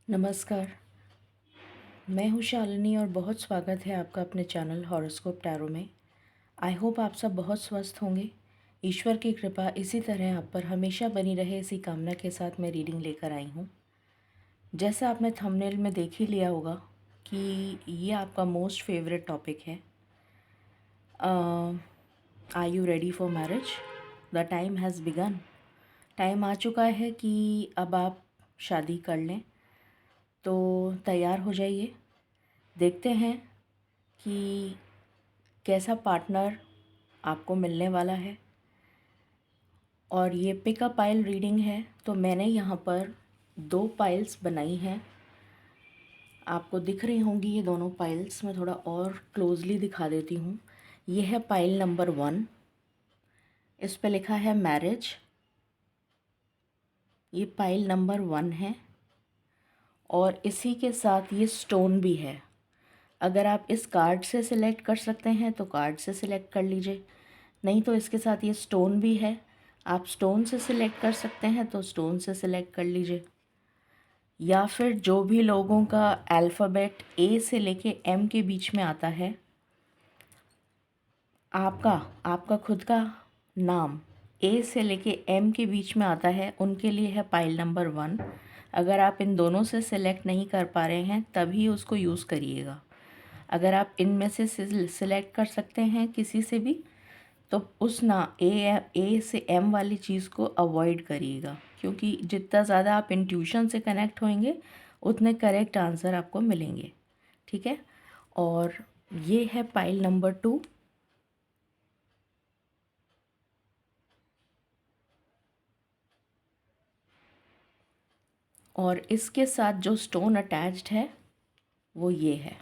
नमस्कार, मैं हूँ शालिनी और बहुत स्वागत है आपका अपने चैनल हॉरोस्कोप टैरो में। आई होप आप सब बहुत स्वस्थ होंगे। ईश्वर की कृपा इसी तरह आप पर हमेशा बनी रहे, इसी कामना के साथ मैं रीडिंग लेकर आई हूँ। जैसा आपने थंबनेल में देख ही लिया होगा कि ये आपका मोस्ट फेवरेट टॉपिक है। Are you ready for marriage? The time has begun. Time आ चुका है कि अब आप शादी कर लें, तो तैयार हो जाइए। देखते हैं कि कैसा पार्टनर आपको मिलने वाला है। और ये पिकअप पाइल रीडिंग है, तो मैंने यहाँ पर 2 पाइल्स बनाई हैं। आपको दिख रही होंगी ये दोनों पाइल्स। मैं थोड़ा और क्लोजली दिखा देती हूँ। ये है पाइल नंबर 1। इस पे लिखा है मैरिज। ये पाइल नंबर 1 है और इसी के साथ ये स्टोन भी है। अगर आप इस कार्ड से सिलेक्ट कर सकते हैं तो कार्ड से सिलेक्ट कर लीजिए, नहीं तो इसके साथ ये स्टोन भी है। आप स्टोन से सिलेक्ट कर सकते हैं तो स्टोन से सिलेक्ट कर लीजिए, या फिर जो भी लोगों का अल्फ़ाबेट ए से लेके एम के बीच में आता है, आपका खुद का नाम ए से लेके एम के बीच में आता है, उनके लिए है पाइल नंबर 1। अगर आप इन दोनों से सिलेक्ट नहीं कर पा रहे हैं तभी उसको यूज़ करिएगा। अगर आप इनमें से सिलेक्ट कर सकते हैं किसी से भी, तो उस ना ए से एम वाली चीज़ को अवॉइड करिएगा, क्योंकि जितना ज़्यादा आप इंट्यूशन से कनेक्ट होंगे उतने करेक्ट आंसर आपको मिलेंगे। ठीक है। और ये है पाइल नंबर 2। और इसके साथ जो स्टोन अटैच्ड है वो ये है।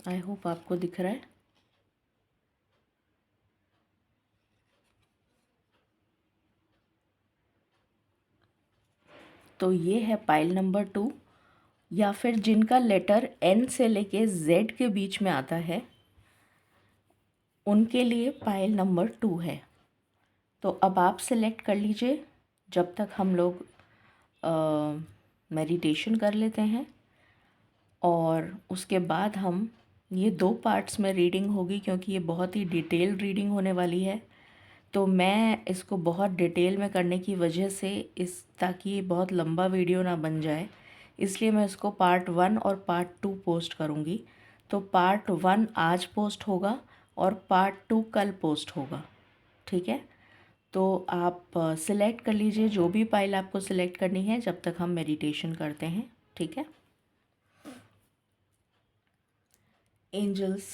आई होप आपको दिख रहा है। तो ये है पाइल नंबर 2। या फिर जिनका लेटर एन से लेके जेड के बीच में आता है उनके लिए पाइल नंबर 2 है। तो अब आप सिलेक्ट कर लीजिए जब तक हम लोग मेडिटेशन कर लेते हैं, और उसके बाद हम ये 2 पार्ट्स में रीडिंग होगी, क्योंकि ये बहुत ही डिटेल रीडिंग होने वाली है। तो मैं इसको बहुत डिटेल में करने की वजह से ताकि ये बहुत लंबा वीडियो ना बन जाए, इसलिए मैं इसको पार्ट 1 और पार्ट 2 पोस्ट करूँगी। तो पार्ट 1 आज पोस्ट होगा और पार्ट 2 कल पोस्ट होगा। ठीक है। तो आप सिलेक्ट कर लीजिए जो भी फाइल आपको सिलेक्ट करनी है जब तक हम मेडिटेशन करते हैं। ठीक है। Angels,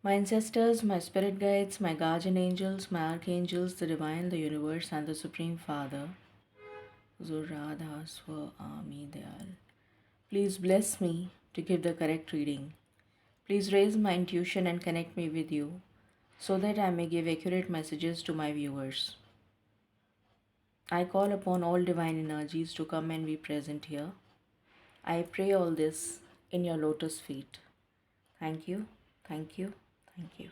my ancestors, my spirit guides, my guardian angels, my archangels, the divine, the universe, and the Supreme Father, Zuradha Swami Dayal. Please bless me to give the correct reading. Please raise my intuition and connect me with you so that I may give accurate messages to my viewers. I call upon all divine energies to come and be present here. I pray all this in your lotus feet. Thank you, thank you, thank you.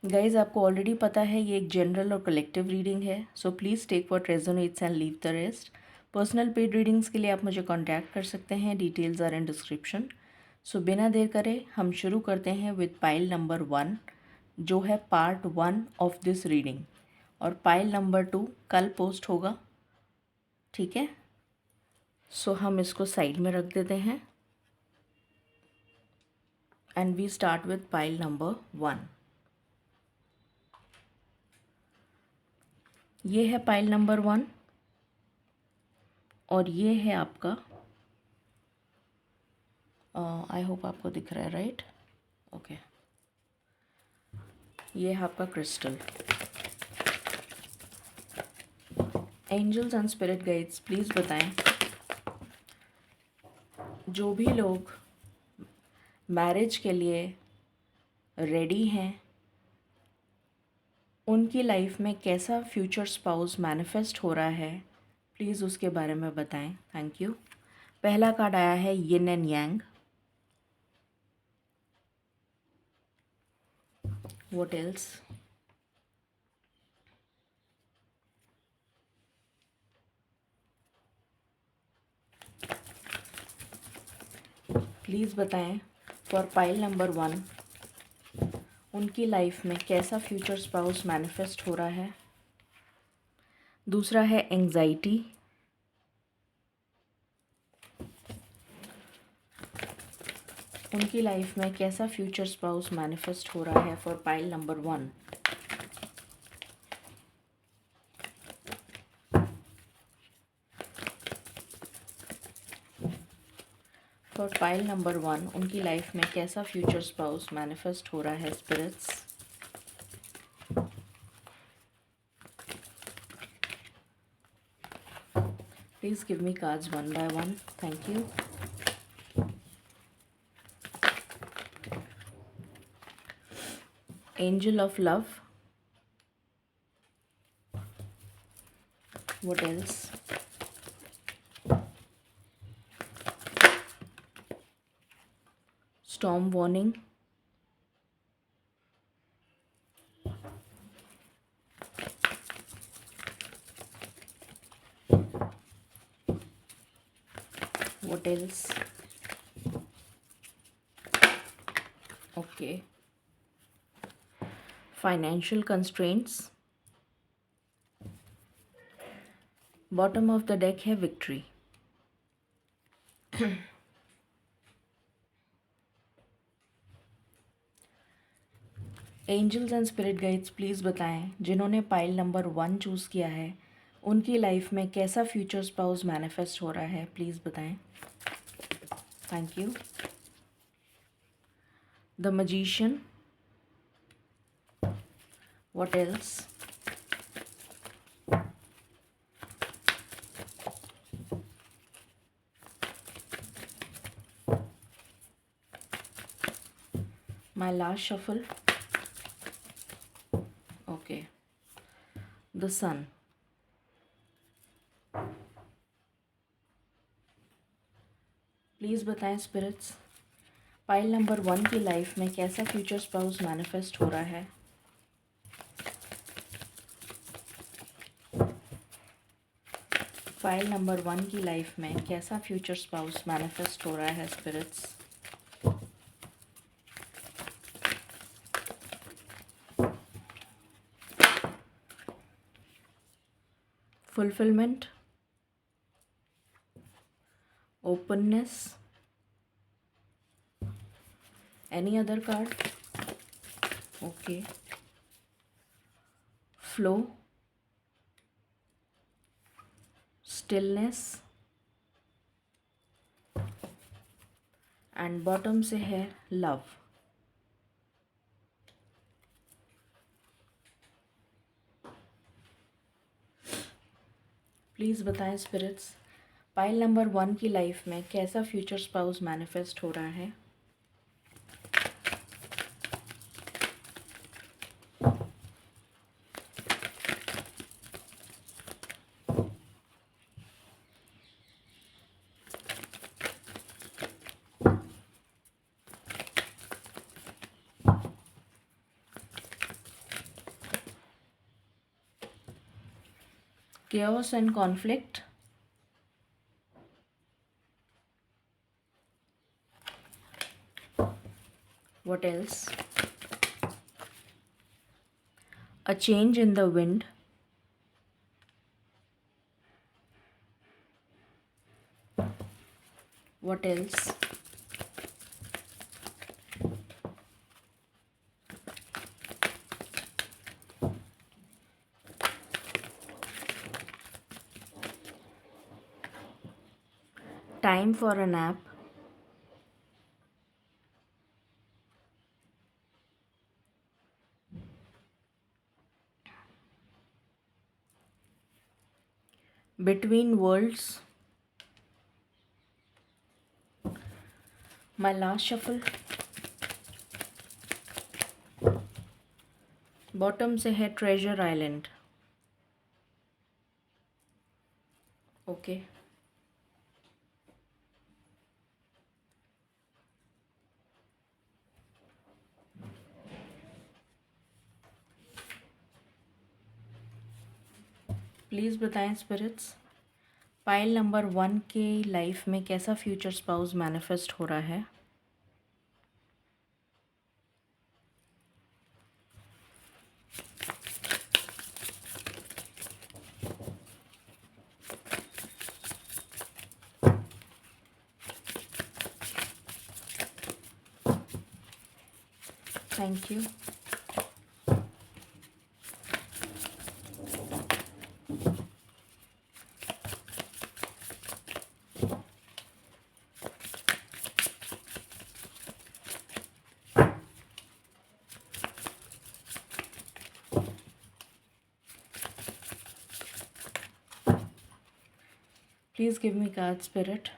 Guys, आपको already पता है ये एक general और collective reading है, so please take what resonates and leave the rest. Personal paid readings के लिए आप मुझे कांटेक्ट कर सकते हैं, details are in description. So बिना देर करे हम शुरू करते हैं विद पाइल नंबर 1, जो है पार्ट 1 ऑफ दिस रीडिंग, और पाइल नंबर 2 कल पोस्ट होगा। ठीक है। सो हम इसको साइड में रख देते हैं and we start with pile number 1। ये है पाइल नंबर 1 और ये है आपका, आई होप आपको दिख रहा है, राइट? ओके। ये है आपका crystal. Angels and spirit guides, please बताएं, जो भी लोग मैरिज के लिए रेडी हैं उनकी लाइफ में कैसा फ्यूचर स्पाउस मैनिफेस्ट हो रहा है, प्लीज़ उसके बारे में बताएं। Thank you. पहला कार्ड आया है yin and yang. What else? Please बताएं फॉर पाइल नंबर 1 उनकी लाइफ में कैसा फ्यूचर स्पाउस मैनिफेस्ट हो रहा है। दूसरा है एंग्जाइटी। उनकी लाइफ में कैसा फ्यूचर स्पाउस मैनिफेस्ट हो रहा है for pile number 1। For pile number 1 उनकी लाइफ में कैसा फ्यूचर स्पाउस मैनिफेस्ट हो रहा है spirits. Please give me cards one by one, thank you. Angel of love, what else? Storm warning, what else? Okay, financial constraints, bottom of the deck है victory. Angels and spirit guides please बताएं जिन्होंने pile number 1 choose किया है उनकी life में कैसा future spouse manifest हो रहा है, प्लीज़ बताएं, thank you. The magician, what else? My last shuffle. Okay. The sun. Please बताएं स्पिरिट्स पाइल नंबर 1 की लाइफ में कैसा फ्यूचर स्पाउस मैनिफेस्ट हो रहा है। फाइल नंबर 1 की लाइफ में कैसा फ्यूचर स्पाउस मैनिफेस्ट हो रहा है spirits. Fulfilment, openness, any other card? Okay, flow, stillness, and bottom से है love। प्लीज़ बताएं स्पिरिट्स पाइल नंबर 1 की लाइफ में कैसा फ्यूचर स्पाउस मैनिफेस्ट हो रहा है। chaos and conflict, what else? A change in the wind, what else? Time for a nap, between worlds, my last shuffle, bottom से है treasure island. Okay, please बताएं spirits pile number 1 के life में कैसा future spouse manifest हो रहा है। Thank you. Please give me card, Spirit.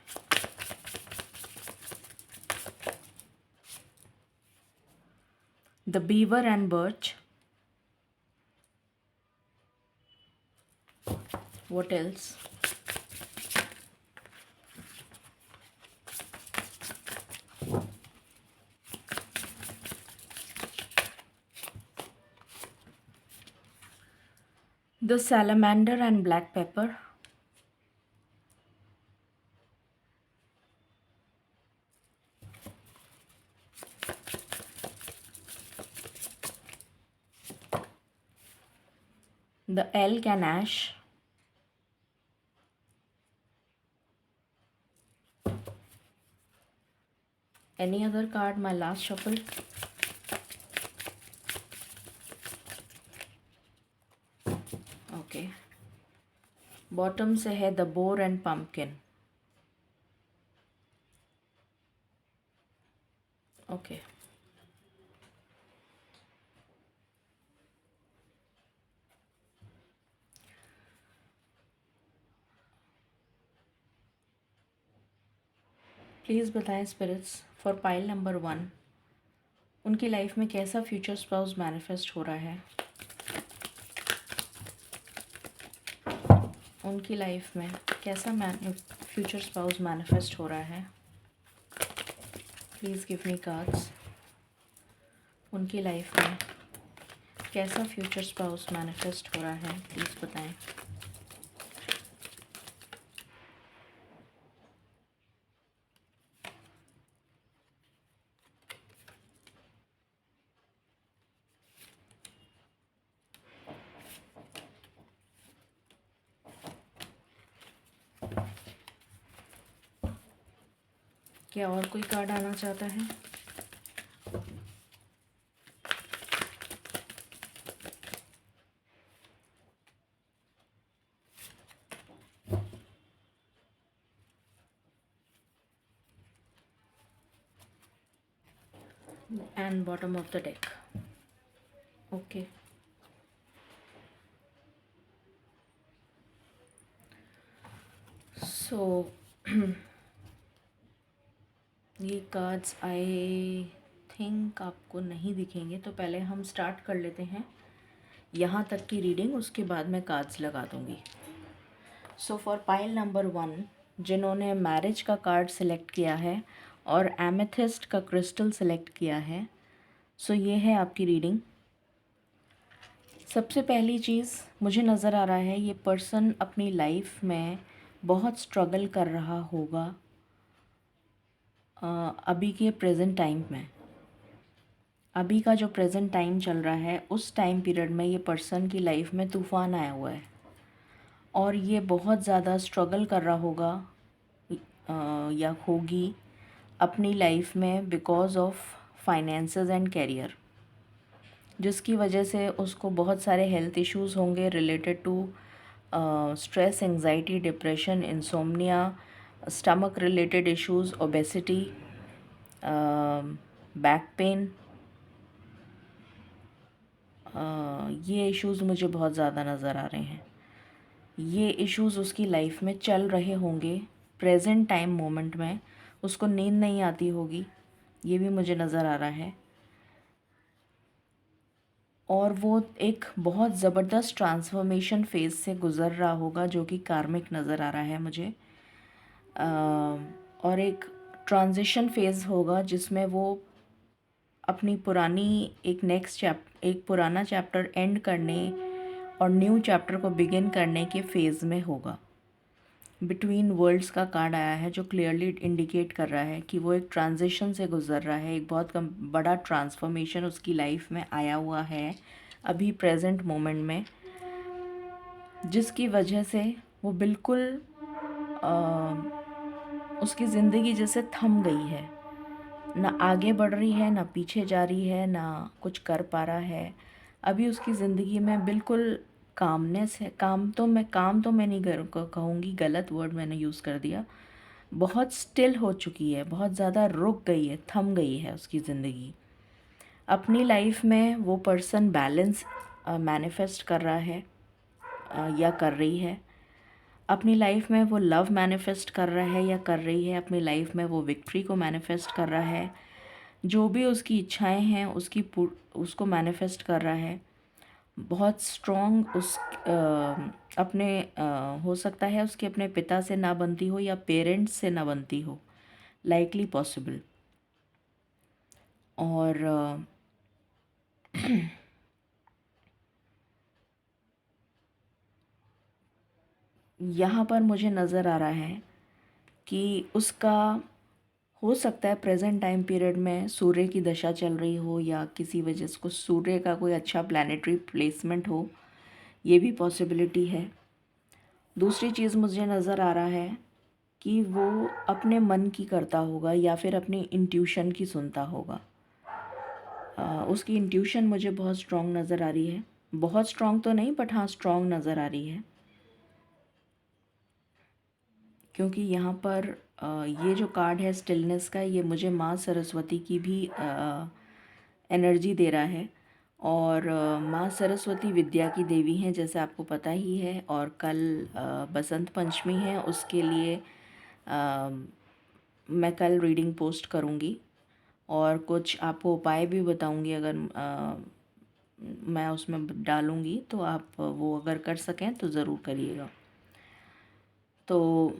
The Beaver and Birch. What else? The Salamander and Black Pepper. The Elk and Ash. Any other card? My last shuffle. Okay. Bottom से है the bore and pumpkin. Okay. Please बताएं spirits for pile number 1 उनकी life में कैसा future spouse manifest हो रहा है. उनकी लाइफ में कैसा फ्यूचर स्पाउस मैनिफेस्ट हो रहा है. Please give me cards. उनकी लाइफ में कैसा फ्यूचर स्पाउस मैनिफेस्ट हो रहा है, प्लीज़ बताएं. क्या और कोई कार्ड आना चाहता है. And bottom of the deck. Okay. So ये कार्ड्स आई थिंक आपको नहीं दिखेंगे, तो पहले हम स्टार्ट कर लेते हैं यहाँ तक की रीडिंग, उसके बाद मैं कार्ड्स लगा दूँगी. सो फॉर पाइल नंबर 1 जिन्होंने मैरिज का कार्ड सेलेक्ट किया है और एमेथिस्ट का क्रिस्टल सेलेक्ट किया है, सो ये है आपकी रीडिंग. सबसे पहली चीज़ मुझे नज़र आ रहा है, ये पर्सन अपनी लाइफ में बहुत स्ट्रगल कर रहा होगा अभी के प्रेजेंट टाइम में. अभी का जो प्रेजेंट टाइम चल रहा है, उस टाइम पीरियड में ये पर्सन की लाइफ में तूफ़ान आया हुआ है और ये बहुत ज़्यादा स्ट्रगल कर रहा होगा या होगी अपनी लाइफ में because of finances and career, जिसकी वजह से उसको बहुत सारे हेल्थ इश्यूज़ होंगे related to stress, anxiety, depression, insomnia, stomach related issues, obesity, back pain. ये इश्यूज़ मुझे बहुत ज़्यादा नज़र आ रहे हैं. ये इश्यूज़ उसकी लाइफ में चल रहे होंगे प्रेजेंट टाइम मोमेंट में. उसको नींद नहीं आती होगी, ये भी मुझे नज़र आ रहा है. और वो एक बहुत ज़बरदस्त ट्रांसफॉर्मेशन फेज़ से गुज़र रहा होगा, जो कि कार्मिक नज़र आ रहा है मुझे. और एक ट्रांजिशन फेज़ होगा जिसमें वो अपनी पुरानी एक पुराना चैप्टर एंड करने और न्यू चैप्टर को बिगिन करने के फेज़ में होगा. बिटवीन वर्ल्ड्स का कार्ड आया है जो क्लियरली इंडिकेट कर रहा है कि वो एक ट्रांजिशन से गुज़र रहा है. एक बहुत बड़ा ट्रांसफॉर्मेशन उसकी लाइफ में आया हुआ है अभी प्रेजेंट मोमेंट में, जिसकी वजह से वो बिल्कुल उसकी ज़िंदगी जैसे थम गई है. ना आगे बढ़ रही है, ना पीछे जा रही है, ना कुछ कर पा रहा है। अभी उसकी ज़िंदगी में बिल्कुल कामनेस है। काम तो मैं नहीं कहूँगी, गलत वर्ड मैंने यूज़ कर दिया। बहुत स्टिल हो चुकी है, बहुत ज़्यादा रुक गई है, थम गई है उसकी ज़िंदगी। अपनी लाइफ में वो पर्सन बैलेंस मैनिफेस्ट कर रहा है या कर रही है। अपनी लाइफ में वो लव मैनिफेस्ट कर रहा है या कर रही है। अपनी लाइफ में वो विक्ट्री को मैनिफेस्ट कर रहा है। जो भी उसकी इच्छाएं हैं उसको मैनिफेस्ट कर रहा है। बहुत स्ट्रॉन्ग अपने हो सकता है उसके अपने पिता से ना बनती हो या पेरेंट्स से ना बनती हो, लाइकली पॉसिबल। और यहाँ पर मुझे नज़र आ रहा है कि उसका हो सकता है प्रेजेंट टाइम पीरियड में सूर्य की दशा चल रही हो या किसी वजह से कुछ सूर्य का कोई अच्छा प्लैनेटरी प्लेसमेंट हो, ये भी पॉसिबिलिटी है। दूसरी चीज़ मुझे नज़र आ रहा है कि वो अपने मन की करता होगा या फिर अपनी इंट्यूशन की सुनता होगा। उसकी इंट्यूशन मुझे बहुत स्ट्रॉन्ग नज़र आ रही है। बहुत स्ट्रॉन्ग तो नहीं, बट हाँ स्ट्रॉन्ग नज़र आ रही है। क्योंकि यहाँ पर ये जो कार्ड है स्टिलनेस का, ये मुझे माँ सरस्वती की भी एनर्जी दे रहा है। और माँ सरस्वती विद्या की देवी हैं, जैसे आपको पता ही है। और कल बसंत पंचमी है, उसके लिए मैं कल रीडिंग पोस्ट करूँगी और कुछ आपको उपाय भी बताऊँगी। अगर मैं उसमें डालूँगी तो आप वो अगर कर सकें तो ज़रूर करिएगा। तो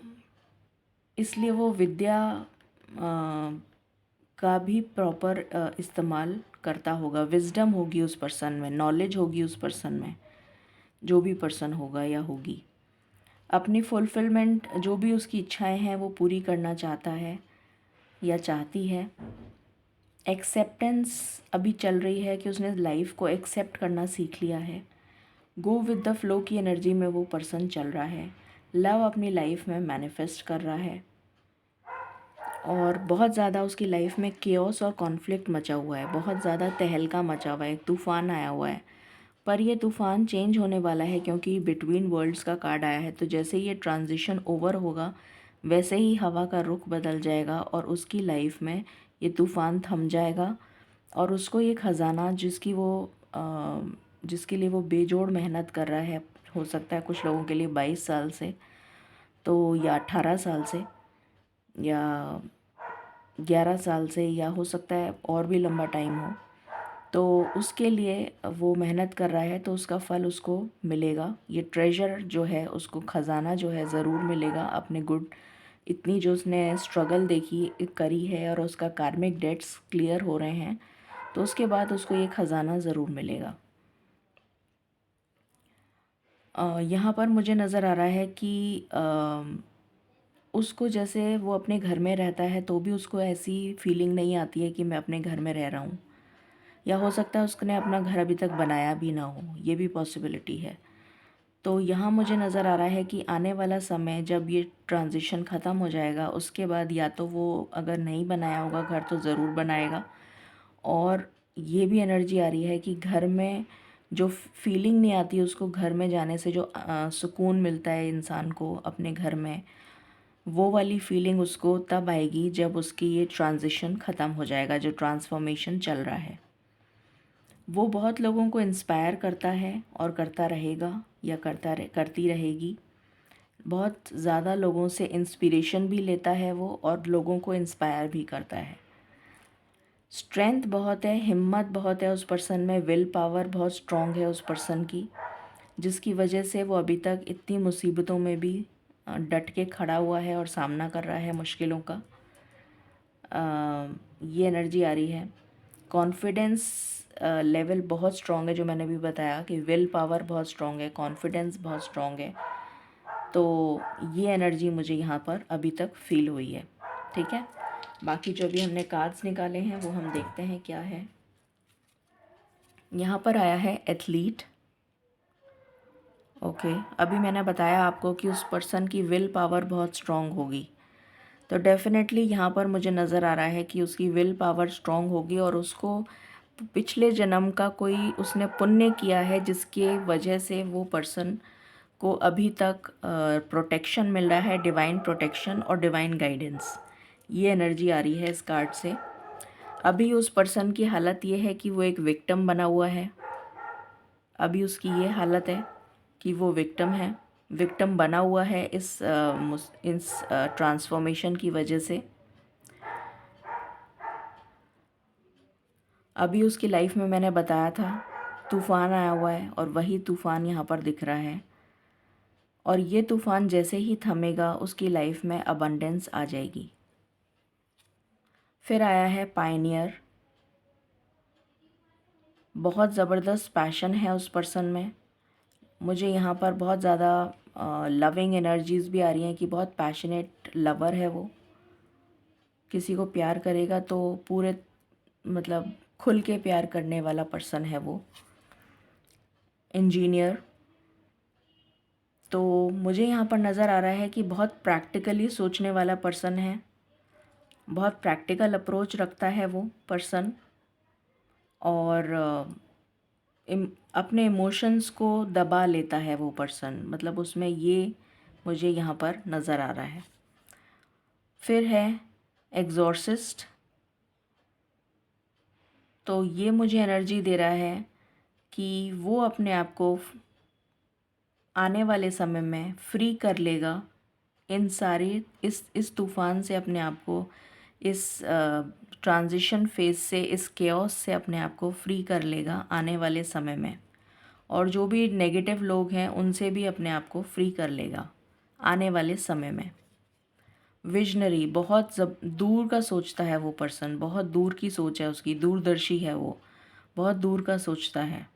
इसलिए वो विद्या का भी प्रॉपर इस्तेमाल करता होगा। विज़डम होगी उस पर्सन में, नॉलेज होगी उस पर्सन में, जो भी पर्सन होगा या होगी। अपनी फुलफिलमेंट, जो भी उसकी इच्छाएं हैं वो पूरी करना चाहता है या चाहती है। एक्सेप्टेंस अभी चल रही है कि उसने लाइफ को एक्सेप्ट करना सीख लिया है। गो विद द फ्लो की एनर्जी में वो पर्सन चल रहा है। लव अपनी लाइफ में मैनिफेस्ट कर रहा है। और बहुत ज़्यादा उसकी लाइफ में केओस और कॉन्फ्लिक्ट मचा हुआ है, बहुत ज़्यादा तहलका मचा हुआ है, एक तूफ़ान आया हुआ है। पर ये तूफ़ान चेंज होने वाला है क्योंकि बिटवीन वर्ल्ड्स का कार्ड आया है। तो जैसे ये ट्रांजिशन ओवर होगा वैसे ही हवा का रुख बदल जाएगा और उसकी लाइफ में ये तूफ़ान थम जाएगा। और उसको ये ख़जाना जिसके लिए वो बेजोड़ मेहनत कर रहा है, हो सकता है कुछ लोगों के लिए 22 साल से, तो या 18 साल से, या 11 साल से, या हो सकता है और भी लंबा टाइम हो, तो उसके लिए वो मेहनत कर रहा है, तो उसका फल उसको मिलेगा। ये ट्रेजर जो है, उसको ख़जाना जो है ज़रूर मिलेगा। अपने गुड इतनी जो उसने स्ट्रगल देखी करी है और उसका कार्मिक डेट्स क्लियर हो रहे हैं, तो उसके बाद उसको ये ख़जाना ज़रूर मिलेगा। यहाँ पर मुझे नज़र आ रहा है कि उसको, जैसे वो अपने घर में रहता है तो भी उसको ऐसी फीलिंग नहीं आती है कि मैं अपने घर में रह रहा हूँ। या हो सकता है उसने अपना घर अभी तक बनाया भी ना हो, ये भी पॉसिबिलिटी है। तो यहाँ मुझे नज़र आ रहा है कि आने वाला समय जब ये ट्रांजिशन ख़त्म हो जाएगा, उसके बाद या तो वो अगर नहीं बनाया होगा घर तो ज़रूर बनाएगा। और ये भी एनर्जी आ रही है कि घर में जो फीलिंग नहीं आती उसको, घर में जाने से जो सुकून मिलता है इंसान को अपने घर में, वो वाली फीलिंग उसको तब आएगी जब उसकी ये ट्रांजिशन ख़त्म हो जाएगा, जो ट्रांसफॉर्मेशन चल रहा है। वो बहुत लोगों को इंस्पायर करता है और करता रहेगा या करती रहेगी। बहुत ज़्यादा लोगों से इंस्पिरेशन भी लेता है वो, और लोगों को इंस्पायर भी करता है। स्ट्रेंथ बहुत है, हिम्मत बहुत है उस पर्सन में, विल पावर बहुत स्ट्रॉन्ग है उस पर्सन की, जिसकी वजह से वो अभी तक इतनी मुसीबतों में भी डट के खड़ा हुआ है और सामना कर रहा है मुश्किलों का। ये एनर्जी आ रही है। कॉन्फिडेंस लेवल बहुत स्ट्रॉन्ग है, जो मैंने भी बताया कि विल पावर बहुत स्ट्रॉन्ग है, कॉन्फिडेंस बहुत स्ट्रॉन्ग है। तो ये एनर्जी मुझे यहाँ पर अभी तक फील हुई है। ठीक है, बाकी जो भी हमने कार्ड्स निकाले हैं वो हम देखते हैं क्या है। यहाँ पर आया है एथलीट। ओके, अभी मैंने बताया आपको कि उस पर्सन की विल पावर बहुत स्ट्रॉन्ग होगी। तो डेफ़िनेटली यहाँ पर मुझे नज़र आ रहा है कि उसकी विल पावर स्ट्रॉन्ग होगी और उसको पिछले जन्म का कोई उसने पुण्य किया है जिसके वजह से वो पर्सन को अभी तक प्रोटेक्शन मिल रहा है, डिवाइन प्रोटेक्शन और डिवाइन गाइडेंस। ये एनर्जी आ रही है इस कार्ड से। अभी उस पर्सन की हालत ये है कि वो एक विक्टिम बना हुआ है। अभी उसकी ये हालत है कि वो विक्टिम बना हुआ है इस ट्रांसफॉर्मेशन की वजह से। अभी उसकी लाइफ में मैंने बताया था तूफ़ान आया हुआ है और वही तूफ़ान यहाँ पर दिख रहा है और ये तूफ़ान जैसे ही थमेगा उसकी लाइफ में अबंडेंस आ जाएगी। फिर आया है पायनियर। बहुत ज़बरदस्त पैशन है उस पर्सन में। मुझे यहाँ पर बहुत ज़्यादा लविंग एनर्जीज़ भी आ रही हैं कि बहुत पैशनेट लवर है वो। किसी को प्यार करेगा तो पूरे मतलब खुल के प्यार करने वाला पर्सन है वो। इंजीनियर। तो मुझे यहाँ पर नज़र आ रहा है कि बहुत प्रैक्टिकली सोचने वाला पर्सन है, बहुत प्रैक्टिकल अप्रोच रखता है वो पर्सन और अपने इमोशंस को दबा लेता है वो पर्सन, मतलब उसमें ये मुझे यहाँ पर नज़र आ रहा है। फिर है एग्जॉर्सिस्ट। तो ये मुझे एनर्जी दे रहा है कि वो अपने आप को आने वाले समय में फ्री कर लेगा इन सारी इस तूफ़ान से, अपने आप को इस ट्रांजिशन फेज़ से, इस केओस से अपने आप को फ्री कर लेगा आने वाले समय में। और जो भी नेगेटिव लोग हैं उनसे भी अपने आप को फ्री कर लेगा आने वाले समय में। विजनरी, बहुत दूर का सोचता है वो पर्सन, बहुत दूर की सोच है उसकी, दूरदर्शी है वो, बहुत दूर का सोचता है।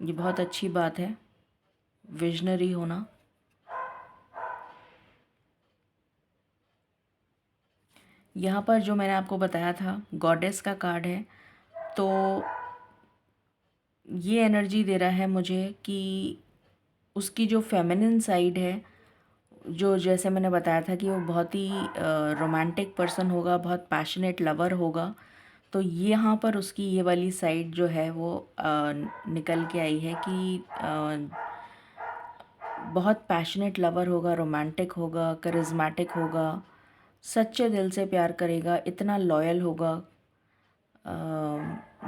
ये बहुत अच्छी बात है विजनरी होना। यहाँ पर जो मैंने आपको बताया था गॉडेस का कार्ड है, तो ये एनर्जी दे रहा है मुझे कि उसकी जो फेमिनिन साइड है, जो जैसे मैंने बताया था कि वो बहुत ही रोमांटिक पर्सन होगा, बहुत पैशनेट लवर होगा, तो यहाँ पर उसकी ये वाली साइड जो है वो निकल के आई है कि बहुत पैशनेट लवर होगा, रोमांटिक होगा, करिज्मेटिक होगा, सच्चे दिल से प्यार करेगा, इतना लॉयल होगा।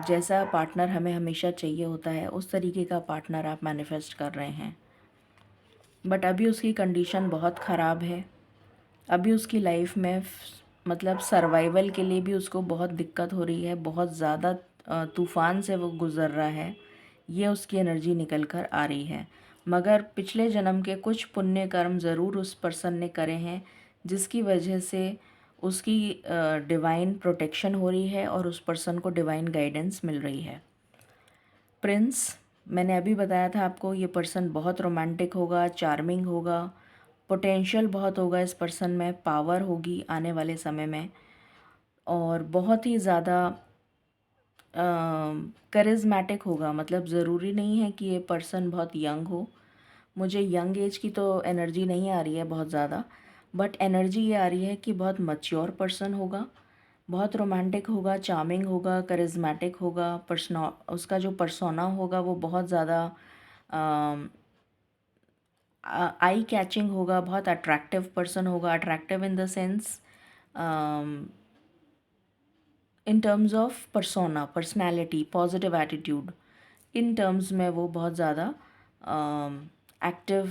जैसा पार्टनर हमें हमेशा चाहिए होता है उस तरीके का पार्टनर आप मैनिफेस्ट कर रहे हैं। बट अभी उसकी कंडीशन बहुत ख़राब है। अभी उसकी लाइफ में मतलब सर्वाइवल के लिए भी उसको बहुत दिक्कत हो रही है, बहुत ज़्यादा तूफ़ान से वो गुज़र रहा है। ये उसकी एनर्जी निकल कर आ रही है। मगर पिछले जन्म के कुछ पुण्य कर्म ज़रूर उस पर्सन ने करे हैं जिसकी वजह से उसकी डिवाइन प्रोटेक्शन हो रही है और उस पर्सन को डिवाइन गाइडेंस मिल रही है। प्रिंस, मैंने अभी बताया था आपको, ये पर्सन बहुत रोमांटिक होगा, चार्मिंग होगा, पोटेंशियल बहुत होगा इस पर्सन में, पावर होगी आने वाले समय में और बहुत ही ज़्यादा करिज्मेटिक होगा। मतलब ज़रूरी नहीं है कि ये पर्सन बहुत यंग हो, मुझे यंग एज की तो एनर्जी नहीं आ रही है बहुत ज़्यादा, बट एनर्जी ये आ रही है कि बहुत मैच्योर पर्सन होगा, बहुत रोमांटिक होगा, चार्मिंग होगा, करिज्मेटिक होगा, उसका जो पर्सोना होगा वो बहुत ज़्यादा आई कैचिंग होगा, बहुत अट्रैक्टिव पर्सन होगा। Attractive in the sense in terms of persona, personality, positive attitude, in terms में वो बहुत ज़्यादा एक्टिव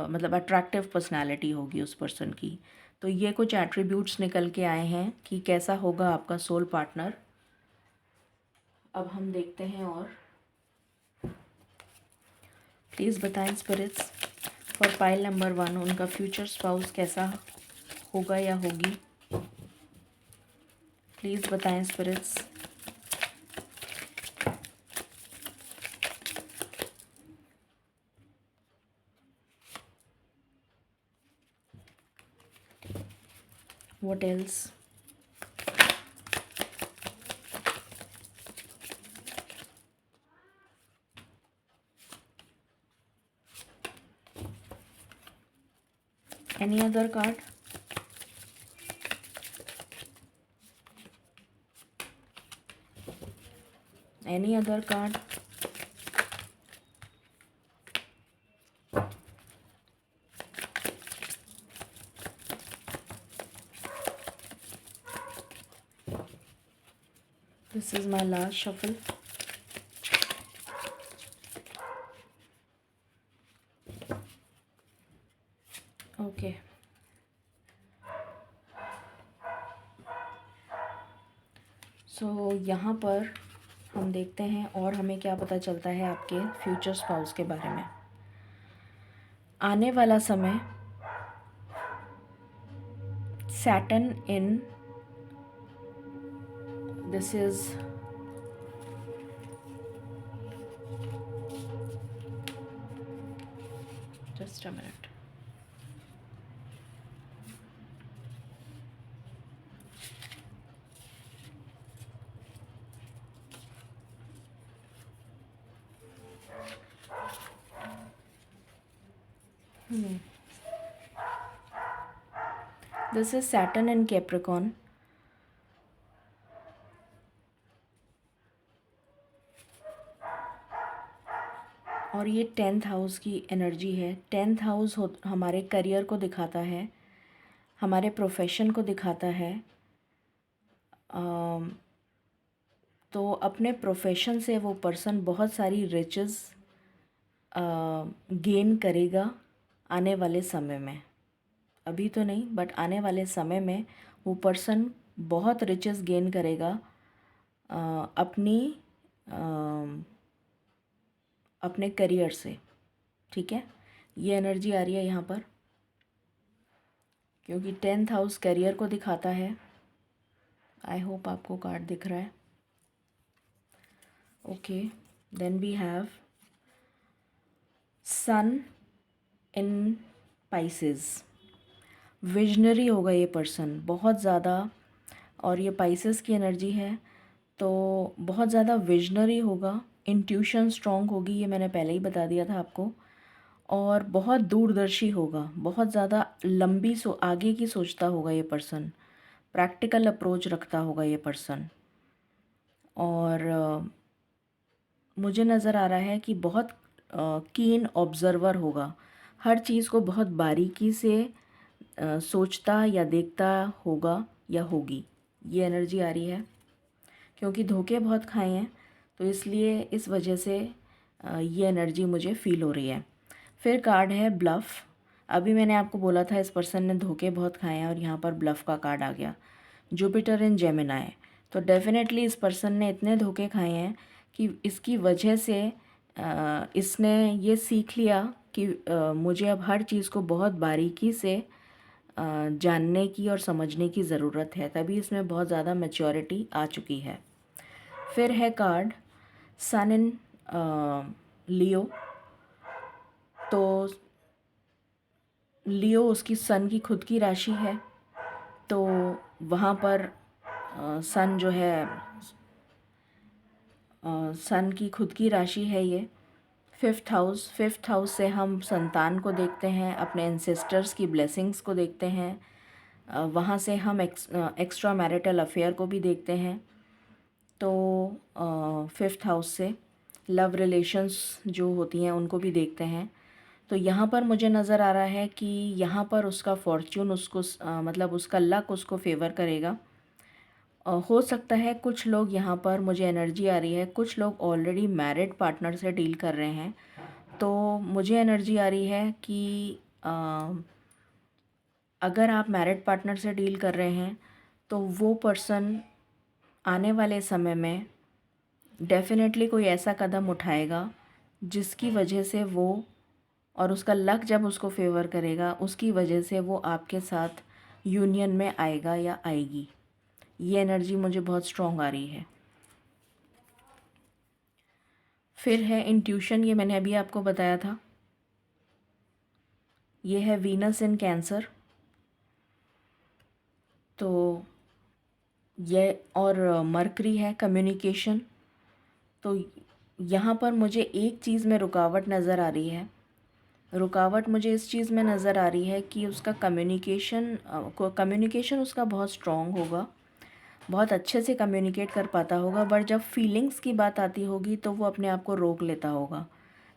मतलब अट्रैक्टिव पर्सनैलिटी होगी उस पर्सन की। तो ये कुछ एट्रीब्यूट्स निकल के आए हैं कि कैसा होगा आपका सोल पार्टनर। अब हम देखते हैं और प्लीज़ बताएं स्पिरिट्स फॉर पाइल नंबर 1 उनका फ्यूचर स्पाउस कैसा होगा या होगी। प्लीज़ बताएं spirits. What else. Any other card. Any other card? This is my last shuffle. Okay. So यहाँ पर हम देखते हैं और हमें क्या पता चलता है आपके फ्यूचर स्पाउस के बारे में। आने वाला समय Saturn in, this is just a minute. This is Saturn in Capricorn. और ये 10th हाउस की एनर्जी है। 10th हाउस हमारे करियर को दिखाता है, हमारे प्रोफेशन को दिखाता है। तो अपने प्रोफेशन से वो पर्सन बहुत सारी रिचेस गेन करेगा आने वाले समय में। अभी तो नहीं, बट आने वाले समय में वो पर्सन बहुत रिचेस गेन करेगा अपने करियर से। ठीक है, ये एनर्जी आ रही है यहाँ पर, क्योंकि 10th हाउस करियर को दिखाता है। आई होप आपको कार्ड दिख रहा है। Okay, then we have sun in Pisces. Visionary होगा ये पर्सन बहुत ज़्यादा, और ये पाइसेस की एनर्जी है तो बहुत ज़्यादा विजनरी होगा। इंट्यूशन स्ट्रॉन्ग होगी, ये मैंने पहले ही बता दिया था आपको। और बहुत दूरदर्शी होगा, बहुत ज़्यादा लंबी आगे की सोचता होगा ये पर्सन। प्रैक्टिकल अप्रोच रखता होगा ये पर्सन। और मुझे नज़र आ रहा है कि बहुत कीन ऑब्ज़र्वर होगा, हर चीज़ को बहुत बारीकी से सोचता या देखता होगा या होगी। ये एनर्जी आ रही है, क्योंकि धोखे बहुत खाए हैं तो इसलिए इस वजह से ये एनर्जी मुझे फ़ील हो रही है। फिर कार्ड है ब्लफ़। अभी मैंने आपको बोला था इस पर्सन ने धोखे बहुत खाए हैं, और यहाँ पर ब्लफ़ का कार्ड आ गया। जुपिटर इन जेमिनाई, तो डेफिनेटली इस पर्सन ने इतने धोखे खाए हैं कि इसकी वजह से इसने ये सीख लिया कि मुझे अब हर चीज़ को बहुत बारीकी से जानने की और समझने की ज़रूरत है, तभी इसमें बहुत ज़्यादा मैच्योरिटी आ चुकी है। फिर है कार्ड सन इन लियो, तो लियो उसकी सन की खुद की राशि है, तो वहाँ पर सन जो है सन की खुद की राशि है ये। फिफ्थ हाउस से हम संतान को देखते हैं, अपने एंसेस्टर्स की ब्लेसिंग्स को देखते हैं। वहाँ से हम एक्स्ट्रा मैरिटल अफेयर को भी देखते हैं। तो फिफ्थ हाउस से लव रिलेशंस जो होती हैं उनको भी देखते हैं। तो यहाँ पर मुझे नज़र आ रहा है कि यहाँ पर उसका फॉर्च्यून उसको मतलब उसका लक उसको फेवर करेगा। हो सकता है कुछ लोग, यहाँ पर मुझे एनर्जी आ रही है, कुछ लोग ऑलरेडी मैरिड पार्टनर से डील कर रहे हैं। तो मुझे एनर्जी आ रही है कि अगर आप मैरिड पार्टनर से डील कर रहे हैं तो वो पर्सन आने वाले समय में डेफिनेटली कोई ऐसा कदम उठाएगा जिसकी वजह से वो, और उसका लक जब उसको फेवर करेगा उसकी वजह से वो आपके साथ यूनियन में आएगा या आएगी। ये एनर्जी मुझे बहुत स्ट्रॉन्ग आ रही है। फिर है इंट्यूशन, ये मैंने अभी आपको बताया था। ये है वीनस इन कैंसर, तो ये और मरकरी है कम्युनिकेशन। तो यहाँ पर मुझे एक चीज़ में रुकावट नज़र आ रही है। रुकावट मुझे इस चीज़ में नज़र आ रही है कि उसका कम्युनिकेशन उसका बहुत स्ट्रॉन्ग होगा, बहुत अच्छे से कम्युनिकेट कर पाता होगा, बट जब फीलिंग्स की बात आती होगी तो वो अपने आप को रोक लेता होगा,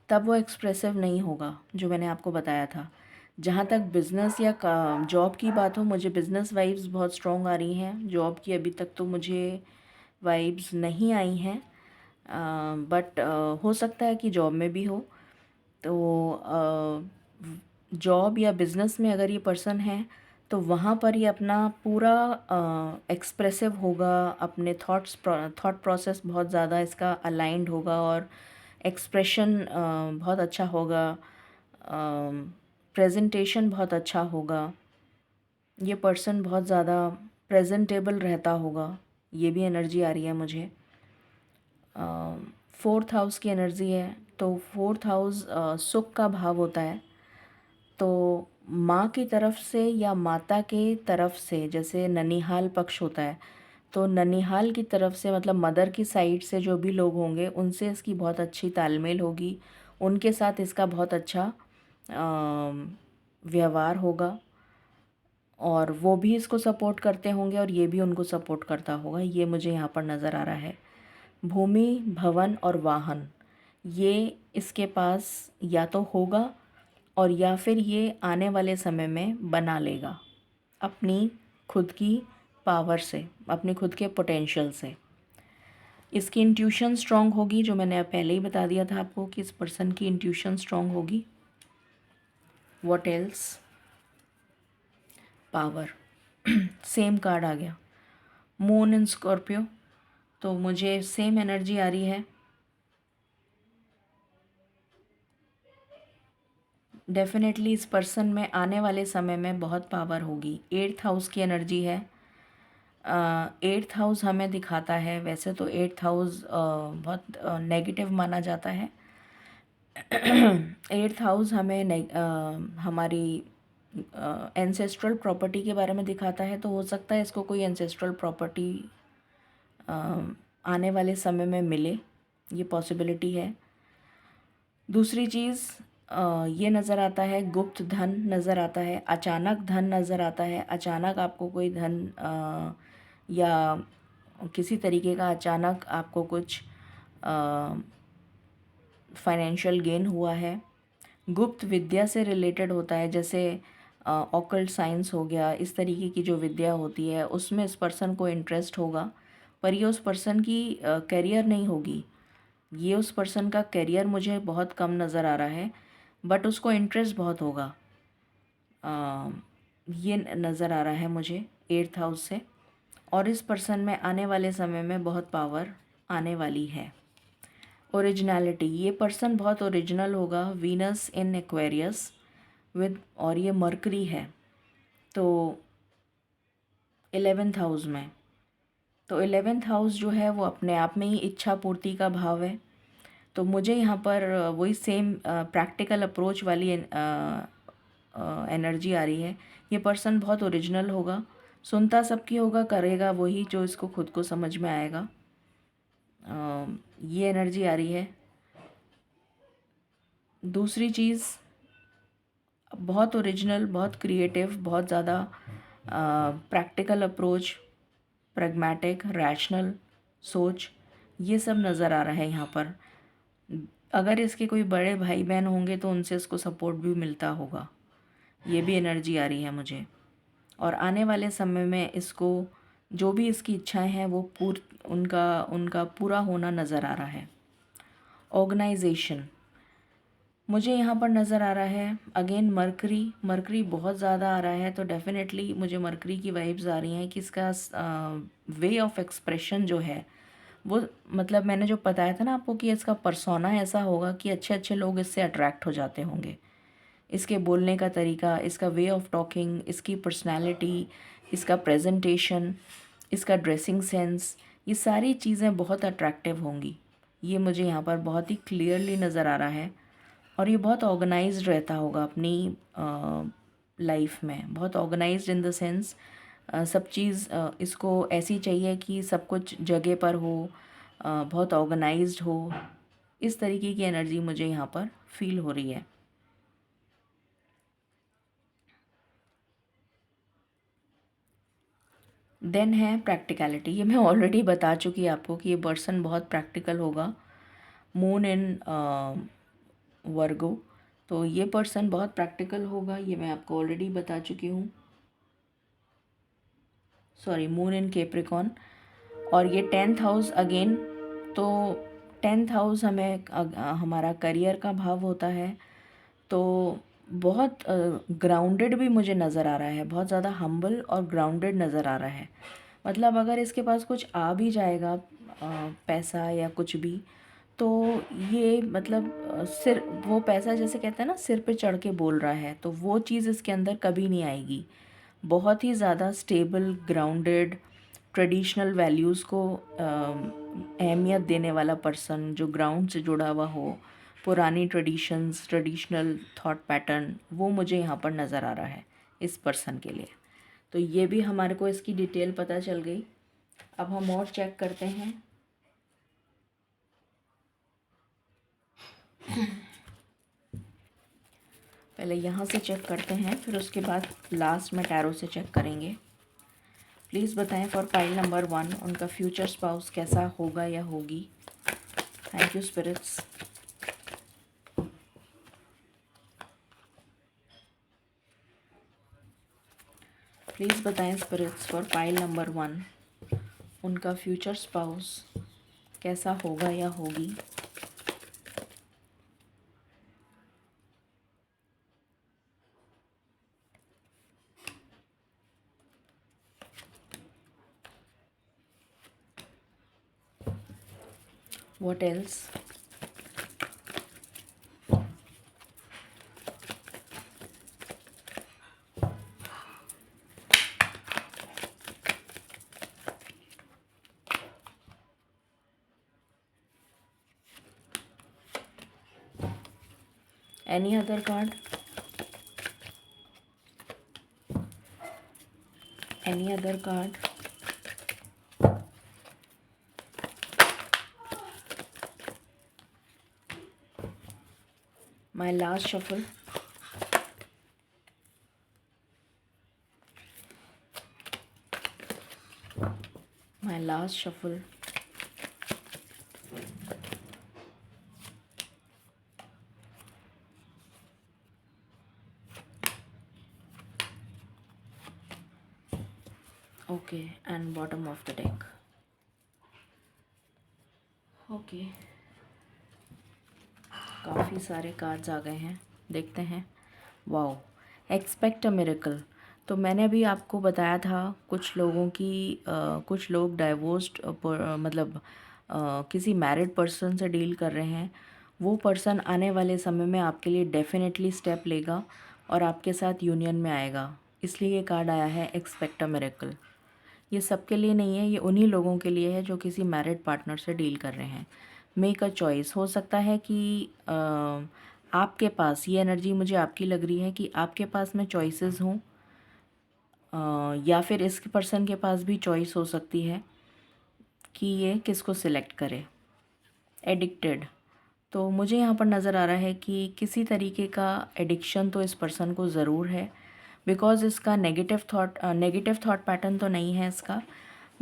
तब वो एक्सप्रेसिव नहीं होगा, जो मैंने आपको बताया था। जहाँ तक बिज़नेस या जॉब की बात हो, मुझे बिज़नेस वाइब्स बहुत स्ट्रॉन्ग आ रही हैं। जॉब की अभी तक तो मुझे वाइब्स नहीं आई हैं, बट हो सकता है कि जॉब में भी हो। तो जॉब या बिज़नेस में अगर ये पर्सन है तो वहाँ पर ये अपना पूरा एक्सप्रेसिव होगा, अपने थॉट प्रोसेस बहुत ज़्यादा इसका अलाइंड होगा और एक्सप्रेशन बहुत अच्छा होगा, प्रेजेंटेशन बहुत अच्छा होगा। ये पर्सन बहुत ज़्यादा प्रेजेंटेबल रहता होगा, ये भी एनर्जी आ रही है मुझे। फोर्थ हाउस की एनर्जी है, तो फोर्थ हाउस सुख का भाव होता है। तो माँ की तरफ से या माता के तरफ से, जैसे ननिहाल पक्ष होता है, तो ननिहाल की तरफ से मतलब मदर की साइड से जो भी लोग होंगे उनसे इसकी बहुत अच्छी तालमेल होगी, उनके साथ इसका बहुत अच्छा व्यवहार होगा और वो भी इसको सपोर्ट करते होंगे और ये भी उनको सपोर्ट करता होगा। ये मुझे यहाँ पर नज़र आ रहा है। भूमि, भवन और वाहन, ये इसके पास या तो होगा और या फिर ये आने वाले समय में बना लेगा अपनी खुद की पावर से, अपने खुद के पोटेंशियल से। इसकी इंट्यूशन स्ट्रॉन्ग होगी, जो मैंने पहले ही बता दिया था आपको कि इस पर्सन की इंट्यूशन स्ट्रॉन्ग होगी। What else? Power. Same card आ गया, मून इन स्कॉर्पियो। तो मुझे सेम एनर्जी आ रही है। डेफिनेटली इस पर्सन में आने वाले समय में बहुत पावर होगी। एट्थ हाउस की एनर्जी है। एट्थ हाउस हमें दिखाता है, वैसे तो एट्थ हाउस बहुत नेगेटिव माना जाता है। एट्थ हाउस हमें हमारी एंसेस्ट्रल प्रॉपर्टी के बारे में दिखाता है, तो हो सकता है इसको कोई एंसेस्ट्रल प्रॉपर्टी आने वाले समय में मिले, ये पॉसिबिलिटी है। दूसरी चीज़ ये नज़र आता है, गुप्त धन नज़र आता है, अचानक धन नज़र आता है। अचानक आपको कोई धन या किसी तरीके का अचानक आपको कुछ फाइनेंशियल गेन हुआ है। गुप्त विद्या से रिलेटेड होता है, जैसे ऑकल्ट साइंस हो गया, इस तरीके की जो विद्या होती है उसमें इस पर्सन को इंटरेस्ट होगा, पर ये उस पर्सन की करियर नहीं होगी। ये उस पर्सन का करियर मुझे बहुत कम नज़र आ रहा है, बट उसको इंटरेस्ट बहुत होगा, ये नज़र आ रहा है मुझे एट्थ हाउस से। और इस पर्सन में आने वाले समय में बहुत पावर आने वाली है। ओरिजिनलिटी, ये पर्सन बहुत ओरिजिनल होगा। वीनस इन एक्वेरियस विद, और ये मरकरी है तो 11th हाउस में। तो 11th हाउस जो है वो अपने आप में ही इच्छा पूर्ति का भाव है। तो मुझे यहाँ पर वही सेम प्रैक्टिकल अप्रोच वाली एनर्जी आ रही है। ये पर्सन बहुत ओरिजिनल होगा, सुनता सबकी होगा, करेगा वही जो इसको खुद को समझ में आएगा। ये एनर्जी आ रही है। दूसरी चीज़, बहुत ओरिजिनल, बहुत क्रिएटिव, बहुत ज़्यादा प्रैक्टिकल अप्रोच, प्रैग्मेटिक, रैशनल सोच, ये सब नज़र आ रहा है यहाँ पर। अगर इसके कोई बड़े भाई बहन होंगे तो उनसे इसको सपोर्ट भी मिलता होगा, ये भी एनर्जी आ रही है मुझे। और आने वाले समय में इसको जो भी इसकी इच्छाएं हैं वो उनका उनका पूरा होना नज़र आ रहा है। ऑर्गेनाइजेशन मुझे यहाँ पर नज़र आ रहा है। अगेन मरकरी, मरकरी बहुत ज़्यादा आ रहा है, तो डेफिनेटली मुझे मरकरी की वाइब्स आ रही हैं कि इसका वे ऑफ एक्सप्रेशन जो है वो, मतलब मैंने जो बताया था ना आपको कि इसका पर्सोना ऐसा होगा कि अच्छे अच्छे लोग इससे अट्रैक्ट हो जाते होंगे। इसके बोलने का तरीका, इसका वे ऑफ टॉकिंग, इसकी पर्सनैलिटी, इसका प्रेजेंटेशन, इसका ड्रेसिंग सेंस, ये सारी चीज़ें बहुत अट्रैक्टिव होंगी। ये मुझे यहाँ पर बहुत ही क्लियरली नज़र आ रहा है। और ये बहुत ऑर्गेनाइज्ड रहता होगा अपनी लाइफ में, बहुत ऑर्गेनाइज्ड इन द सेंस सब चीज़ इसको ऐसी चाहिए कि सब कुछ जगह पर हो, बहुत ऑर्गेनाइज्ड हो। इस तरीके की एनर्जी मुझे यहाँ पर फील हो रही है। देन है प्रैक्टिकलिटी। ये मैं ऑलरेडी बता चुकी आपको कि ये पर्सन बहुत प्रैक्टिकल होगा। मून इन वर्गो, तो ये पर्सन बहुत प्रैक्टिकल होगा, ये मैं आपको ऑलरेडी बता चुकी हूँ। Sorry, moon in Capricorn. और ये 10th हाउस अगेन, तो 10th हाउस हमें हमारा करियर का भाव होता है। तो बहुत ग्राउंडेड भी मुझे नज़र आ रहा है, बहुत ज़्यादा हम्बल और ग्राउंडेड नज़र आ रहा है। मतलब अगर इसके पास कुछ आ भी जाएगा पैसा या कुछ भी, तो ये मतलब सिर वो पैसा, जैसे कहते हैं ना, सिर पे चढ़ के बोल रहा है, तो वो चीज़ इसके अंदर कभी नहीं आएगी। बहुत ही ज़्यादा स्टेबल, ग्राउंडेड, ट्रेडिशनल वैल्यूज़ को अहमियत देने वाला पर्सन, जो ग्राउंड से जुड़ा हुआ हो, पुरानी ट्रेडिशंस, ट्रेडिशनल थॉट पैटर्न, वो मुझे यहाँ पर नज़र आ रहा है इस पर्सन के लिए। तो ये भी हमारे को इसकी डिटेल पता चल गई। अब हम और चेक करते हैं। पहले यहाँ से चेक करते हैं, फिर उसके बाद लास्ट में टैरो से चेक करेंगे। प्लीज़ बताएं फॉर पाइल नंबर 1 उनका फ्यूचर स्पाउस कैसा होगा या होगी। Thank you spirits. प्लीज़ बताएं स्पिरिट्स फॉर पाइल नंबर 1 उनका फ्यूचर स्पाउस कैसा होगा या होगी। What else? Any other card? Any other card? My last shuffle. My last shuffle. Okay, and bottom of the deck. Okay, काफ़ी सारे cards आ गए हैं, देखते हैं। Wow, expect a miracle. तो मैंने अभी आपको बताया था कुछ लोगों की कुछ लोग डाइवोर्स्ड मतलब किसी मैरिड पर्सन से डील कर रहे हैं। वो पर्सन आने वाले समय में आपके लिए डेफिनेटली स्टेप लेगा और आपके साथ यूनियन में आएगा। इसलिए ये कार्ड आया है एक्सपेक्ट अ मिरेकल। ये सबके लिए नहीं है, ये उन्हीं लोगों के लिए है जो किसी मैरिड पार्टनर से डील कर रहे हैं। Make a choice. हो सकता है कि आपके पास ये एनर्जी मुझे आपकी लग रही है कि आपके पास में चॉइसेस हों, या फिर इस पर्सन के पास भी चॉइस हो सकती है कि ये किसको सिलेक्ट करे। एडिक्टेड, तो मुझे यहाँ पर नज़र आ रहा है कि किसी तरीके का एडिक्शन तो इस पर्सन को ज़रूर है, बिकॉज़ इसका नेगेटिव थॉट पैटर्न तो नहीं है इसका,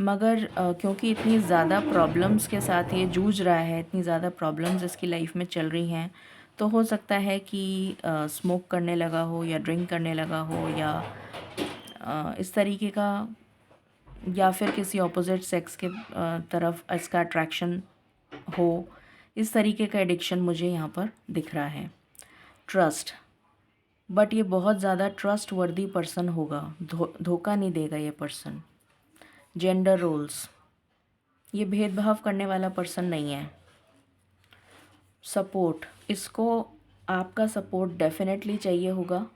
मगर क्योंकि इतनी ज़्यादा प्रॉब्लम्स के साथ ये जूझ रहा है, इतनी ज़्यादा प्रॉब्लम्स इसकी लाइफ में चल रही हैं, तो हो सकता है कि स्मोक करने लगा हो या ड्रिंक करने लगा हो या इस तरीके का, या फिर किसी ऑपोजिट सेक्स के तरफ इसका अट्रैक्शन हो। इस तरीके का एडिक्शन मुझे यहाँ पर दिख रहा है। ट्रस्ट, बट ये बहुत ज़्यादा ट्रस्ट वर्दी पर्सन होगा, धोखा नहीं देगा ये पर्सन। जेंडर रोल्स, ये भेदभाव करने वाला पर्सन नहीं है। सपोर्ट, इसको आपका सपोर्ट डेफिनेटली चाहिए होगा,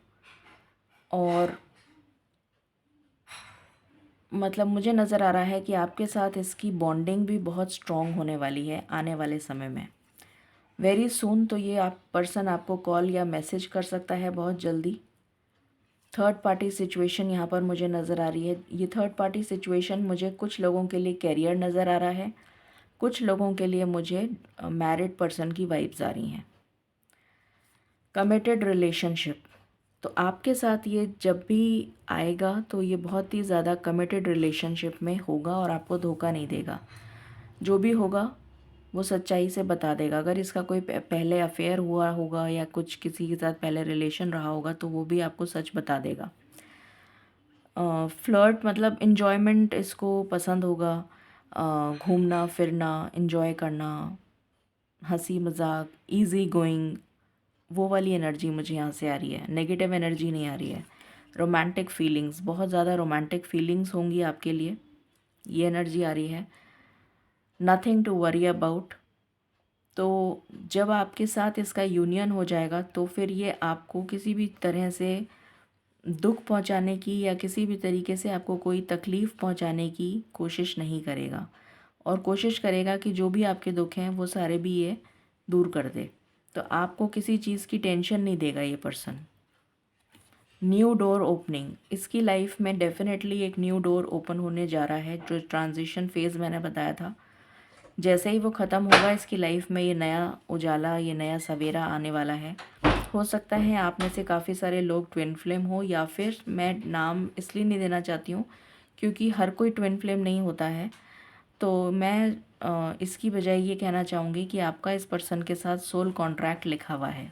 और मतलब मुझे नज़र आ रहा है कि आपके साथ इसकी बॉन्डिंग भी बहुत स्ट्रॉन्ग होने वाली है आने वाले समय में, वेरी सून। तो ये आप पर्सन आपको कॉल या मैसेज कर सकता है बहुत जल्दी। थर्ड पार्टी सिचुएशन यहाँ पर मुझे नज़र आ रही है। ये थर्ड पार्टी सिचुएशन मुझे कुछ लोगों के लिए कैरियर नज़र आ रहा है, कुछ लोगों के लिए मुझे मैरिड पर्सन की वाइब्स आ रही हैं। कमिटेड रिलेशनशिप, तो आपके साथ ये जब भी आएगा तो ये बहुत ही ज़्यादा कमिटेड रिलेशनशिप में होगा और आपको धोखा नहीं देगा। जो भी होगा वो सच्चाई से बता देगा। अगर इसका कोई पहले अफेयर हुआ होगा या कुछ किसी के साथ पहले रिलेशन रहा होगा तो वो भी आपको सच बता देगा। फ्लर्ट मतलब इन्जॉयमेंट इसको पसंद होगा, घूमना फिरना, इन्जॉय करना, हंसी मजाक, इजी गोइंग, वो वाली एनर्जी मुझे यहाँ से आ रही है। नेगेटिव एनर्जी नहीं आ रही है। रोमांटिक फीलिंग्स, बहुत ज़्यादा रोमांटिक फीलिंग्स होंगी आपके लिए, ये एनर्जी आ रही है। Nothing to worry about. तो जब आपके साथ इसका यूनियन हो जाएगा तो फिर ये आपको किसी भी तरह से दुख पहुंचाने की या किसी भी तरीके से आपको कोई तकलीफ़ पहुंचाने की कोशिश नहीं करेगा, और कोशिश करेगा कि जो भी आपके दुख हैं वो सारे भी ये दूर कर दे। तो आपको किसी चीज़ की टेंशन नहीं देगा ये पर्सन। न्यू डोर ओपनिंग, इसकी लाइफ में डेफिनेटली एक न्यू डोर ओपन होने जा रहा है। जो ट्रांजिशन फेज़ मैंने बताया था, जैसे ही वो ख़त्म होगा इसकी लाइफ में ये नया उजाला, ये नया सवेरा आने वाला है। हो सकता है आप में से काफ़ी सारे लोग ट्विन फ्लेम हो, या फिर मैं नाम इसलिए नहीं देना चाहती हूँ क्योंकि हर कोई ट्विन फ्लेम नहीं होता है। तो मैं इसकी बजाय ये कहना चाहूँगी कि आपका इस पर्सन के साथ सोल कॉन्ट्रैक्ट लिखा हुआ है।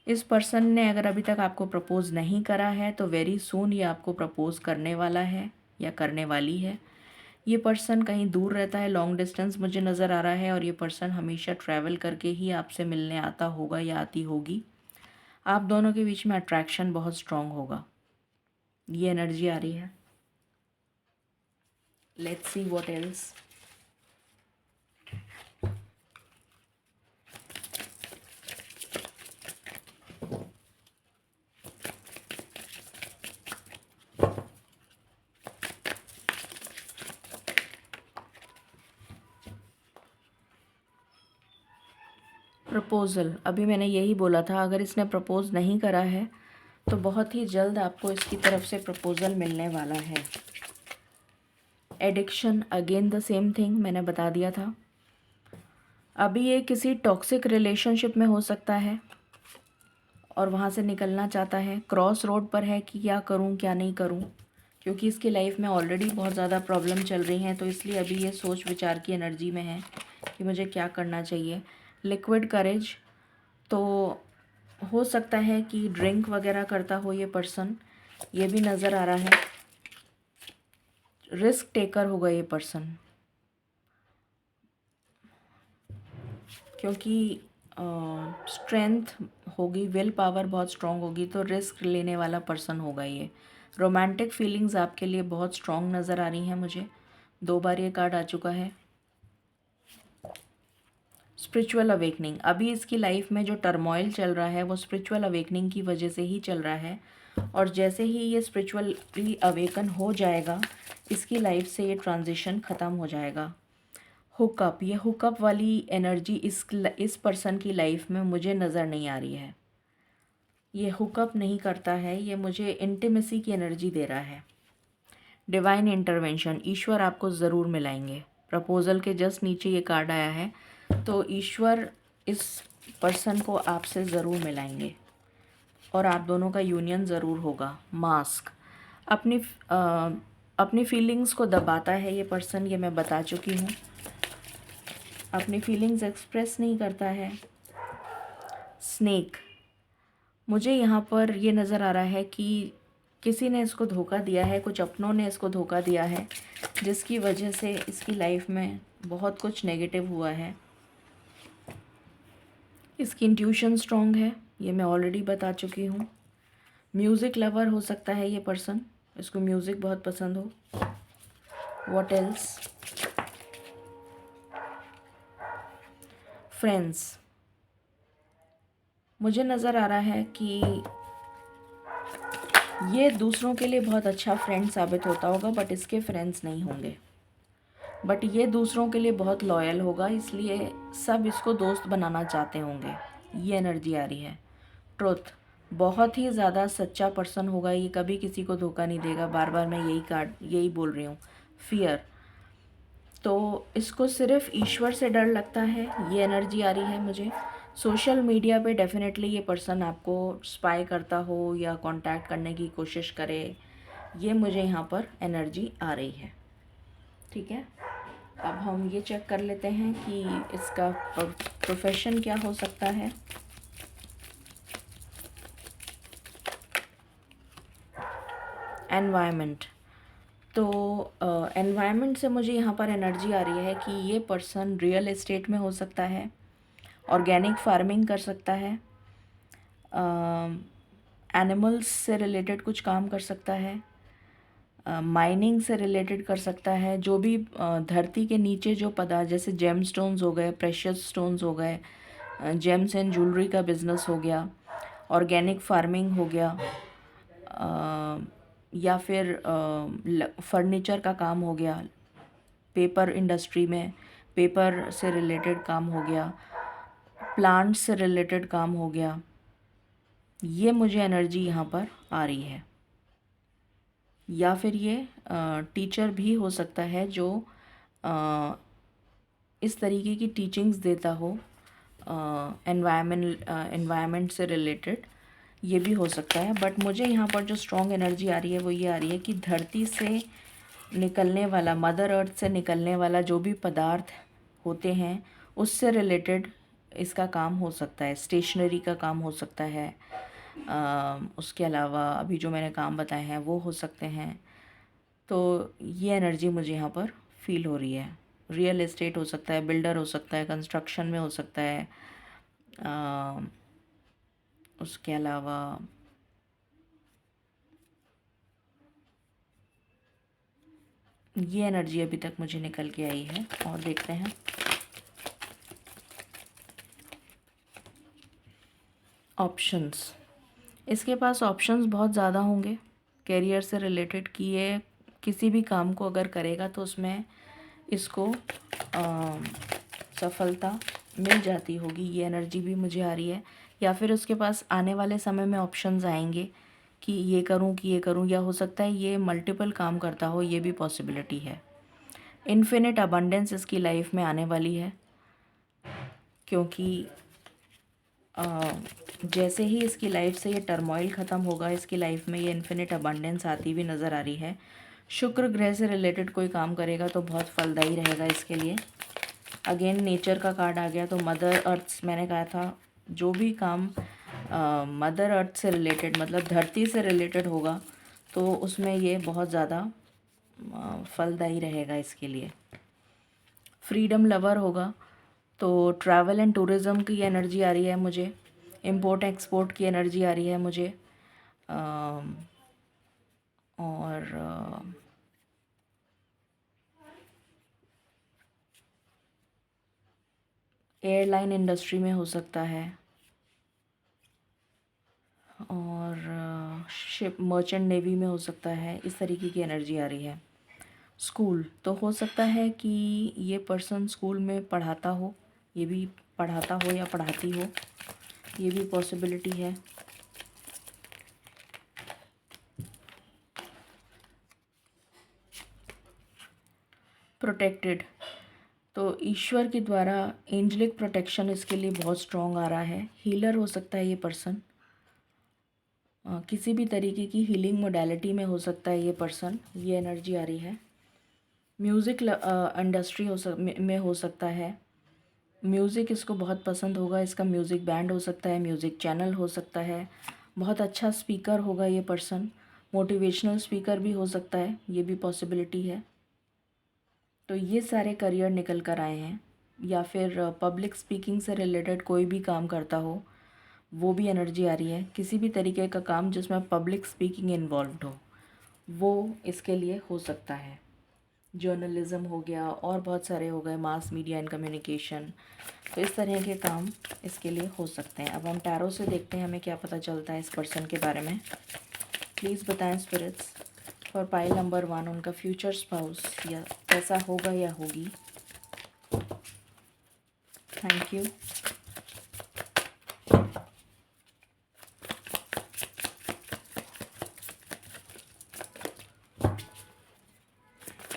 इस पर्सन ने अगर अभी तक आपको प्रपोज़ नहीं करा है तो वेरी सून ये आपको प्रपोज़ करने वाला है या करने वाली है। ये पर्सन कहीं दूर रहता है, लॉन्ग डिस्टेंस मुझे नज़र आ रहा है, और ये पर्सन हमेशा ट्रैवल करके ही आपसे मिलने आता होगा या आती होगी। आप दोनों के बीच में अट्रैक्शन बहुत स्ट्रॉन्ग होगा, ये एनर्जी आ रही है। Let's see what else. Proposal, अभी मैंने यही बोला था, अगर इसने प्रपोज़ नहीं करा है तो बहुत ही जल्द आपको इसकी तरफ से प्रपोज़ल मिलने वाला है। Addiction, again the same thing मैंने बता दिया था। अभी ये किसी टॉक्सिक रिलेशनशिप में हो सकता है और वहाँ से निकलना चाहता है। क्रॉस रोड पर है कि क्या करूँ क्या नहीं करूँ, क्योंकि इसकी लाइफ में ऑलरेडी बहुत ज़्यादा प्रॉब्लम चल रही हैं, तो इसलिए अभी ये सोच विचार की एनर्जी में है कि मुझे क्या करना चाहिए। लिक्विड करेज, तो हो सकता है कि ड्रिंक वगैरह करता हो ये पर्सन, ये भी नज़र आ रहा है। रिस्क टेकर होगा ये पर्सन, क्योंकि स्ट्रेंथ होगी, विल पावर बहुत स्ट्रॉन्ग होगी, तो रिस्क लेने वाला पर्सन होगा ये। रोमांटिक फीलिंग्स आपके लिए बहुत स्ट्रॉन्ग नज़र आ रही हैं मुझे, 2 बार ये कार्ड आ चुका है। स्पिरिचुअल अवेकनिंग, अभी इसकी लाइफ में जो टर्मोइल चल रहा है वो स्पिरिचुअल अवेकनिंग की वजह से ही चल रहा है, और जैसे ही ये स्पिरिचुअली अवेकन हो जाएगा इसकी लाइफ से ये ट्रांजिशन ख़त्म हो जाएगा। हुकअप, ये हुकअप वाली एनर्जी इस पर्सन की लाइफ में मुझे नज़र नहीं आ रही है। ये हुकअप नहीं करता है, ये मुझे इंटीमेसी की एनर्जी दे रहा है। डिवाइन इंटरवेंशन, ईश्वर आपको ज़रूर मिलाएंगे। प्रपोज़ल के जस्ट नीचे ये कार्ड आया है, तो ईश्वर इस पर्सन को आपसे ज़रूर मिलाएंगे और आप दोनों का यूनियन ज़रूर होगा। मास्क, अपनी फीलिंग्स को दबाता है ये पर्सन, ये मैं बता चुकी हूँ। अपनी फीलिंग्स एक्सप्रेस नहीं करता है। स्नेक, मुझे यहाँ पर ये नज़र आ रहा है कि किसी ने इसको धोखा दिया है, कुछ अपनों ने इसको धोखा दिया है, जिसकी वजह से इसकी लाइफ में बहुत कुछ नेगेटिव हुआ है। इसकी इंट्यूशन स्ट्रॉन्ग है, ये मैं ऑलरेडी बता चुकी हूँ। म्यूज़िक लवर हो सकता है ये पर्सन, इसको म्यूज़िक बहुत पसंद हो। What else. फ्रेंड्स, मुझे नज़र आ रहा है कि ये दूसरों के लिए बहुत अच्छा फ्रेंड साबित होता होगा, बट इसके फ्रेंड्स नहीं होंगे। बट ये दूसरों के लिए बहुत लॉयल होगा, इसलिए सब इसको दोस्त बनाना चाहते होंगे, ये एनर्जी आ रही है। ट्रुथ, बहुत ही ज़्यादा सच्चा पर्सन होगा ये, कभी किसी को धोखा नहीं देगा। बार बार मैं यही बोल रही हूँ। फियर, तो इसको सिर्फ ईश्वर से डर लगता है, ये एनर्जी आ रही है मुझे। सोशल मीडिया पे डेफिनेटली ये पर्सन आपको स्पाई करता हो या कांटेक्ट करने की कोशिश करे, ये मुझे यहाँ पर एनर्जी आ रही है। ठीक है, अब हम ये चेक कर लेते हैं कि इसका प्रोफेशन क्या हो सकता है। एनवायरनमेंट, तो एनवायरनमेंट से मुझे यहाँ पर एनर्जी आ रही है कि ये पर्सन रियल एस्टेट में हो सकता है, ऑर्गेनिक फार्मिंग कर सकता है, एनिमल्स से रिलेटेड कुछ काम कर सकता है, माइनिंग से रिलेटेड कर सकता है। जो भी धरती के नीचे जो पदार्थ जैसे जेम स्टोन्स हो गए, प्रेशियस स्टोन्स हो गए, जेम्स एंड ज्वेलरी का बिजनेस हो गया, ऑर्गेनिक फार्मिंग हो गया, या फिर फर्नीचर का काम हो गया, पेपर इंडस्ट्री में पेपर से रिलेटेड काम हो गया, प्लांट्स से रिलेटेड काम हो गया। ये मुझे एनर्जी यहाँ पर आ रही है। या फिर ये टीचर भी हो सकता है जो इस तरीके की टीचिंग्स देता हो एनवायरनमेंट से रिलेटेड, ये भी हो सकता है। बट मुझे यहाँ पर जो स्ट्रॉन्ग एनर्जी आ रही है वो ये आ रही है कि धरती से निकलने वाला, मदर अर्थ से निकलने वाला जो भी पदार्थ होते हैं उससे रिलेटेड इसका काम हो सकता है। स्टेशनरी का काम हो सकता है, उसके अलावा अभी जो मैंने काम बताए हैं वो हो सकते हैं। तो ये एनर्जी मुझे यहाँ पर फील हो रही है। रियल एस्टेट हो सकता है, बिल्डर हो सकता है, कंस्ट्रक्शन में हो सकता है, उसके अलावा ये एनर्जी अभी तक मुझे निकल के आई है। और देखते हैं ऑप्शंस। इसके पास ऑप्शंस बहुत ज़्यादा होंगे कैरियर से रिलेटेड कि ये किसी भी काम को अगर करेगा तो उसमें इसको सफलता मिल जाती होगी, ये एनर्जी भी मुझे आ रही है। या फिर उसके पास आने वाले समय में ऑप्शंस आएंगे कि ये करूं कि ये करूं, या हो सकता है ये मल्टीपल काम करता हो, ये भी पॉसिबिलिटी है। इन्फिनिट अबंडेंस इसकी लाइफ में आने वाली है, क्योंकि जैसे ही इसकी लाइफ से ये टर्मोइल ख़त्म होगा, इसकी लाइफ में ये इन्फिनिट अबंडेंस आती हुई नज़र आ रही है। शुक्र ग्रह से रिलेटेड कोई काम करेगा तो बहुत फलदायी रहेगा इसके लिए। अगेन नेचर का कार्ड आ गया, तो मदर अर्थ, मैंने कहा था जो भी काम मदर अर्थ से रिलेटेड मतलब धरती से रिलेटेड होगा तो उसमें ये बहुत ज़्यादा फलदायी रहेगा इसके लिए। फ्रीडम लवर होगा तो ट्रैवल एंड टूरिज़्म की एनर्जी आ रही है मुझे, इंपोर्ट एक्सपोर्ट की एनर्जी आ रही है मुझे, और एयरलाइन इंडस्ट्री में हो सकता है, और शिप मर्चेंट नेवी में हो सकता है। इस तरीके की एनर्जी आ रही है। स्कूल, तो हो सकता है कि ये पर्सन स्कूल में पढ़ाता हो, ये भी पढ़ाता हो या पढ़ाती हो, ये भी पॉसिबिलिटी है। प्रोटेक्टेड, तो ईश्वर के द्वारा एंजलिक प्रोटेक्शन इसके लिए बहुत स्ट्रॉन्ग आ रहा है। हीलर हो सकता है ये पर्सन, किसी भी तरीके की हीलिंग मोडालिटी में हो सकता है ये पर्सन, ये एनर्जी आ रही है। म्यूज़िक इंडस्ट्री में हो सकता है, म्यूज़िक इसको बहुत पसंद होगा, इसका म्यूज़िक बैंड हो सकता है, म्यूज़िक चैनल हो सकता है, बहुत अच्छा स्पीकर होगा ये पर्सन, मोटिवेशनल स्पीकर भी हो सकता है, ये भी पॉसिबिलिटी है। तो ये सारे करियर निकल कर आए हैं। या फिर पब्लिक स्पीकिंग से रिलेटेड कोई भी काम करता हो, वो भी एनर्जी आ रही है। किसी भी तरीके का काम जिसमें पब्लिक स्पीकिंग इन्वॉल्व्ड हो, वो इसके लिए हो सकता है। जर्नलिज़म हो गया और बहुत सारे हो गए, मास मीडिया एंड कम्युनिकेशन, तो इस तरह के काम इसके लिए हो सकते हैं। अब हम टैरो से देखते हैं हमें क्या पता चलता है इस पर्सन के बारे में। प्लीज़ बताएं स्पिरिट्स फॉर पाइल नंबर 1, उनका फ्यूचर स्पाउस या कैसा होगा या होगी। Thank you.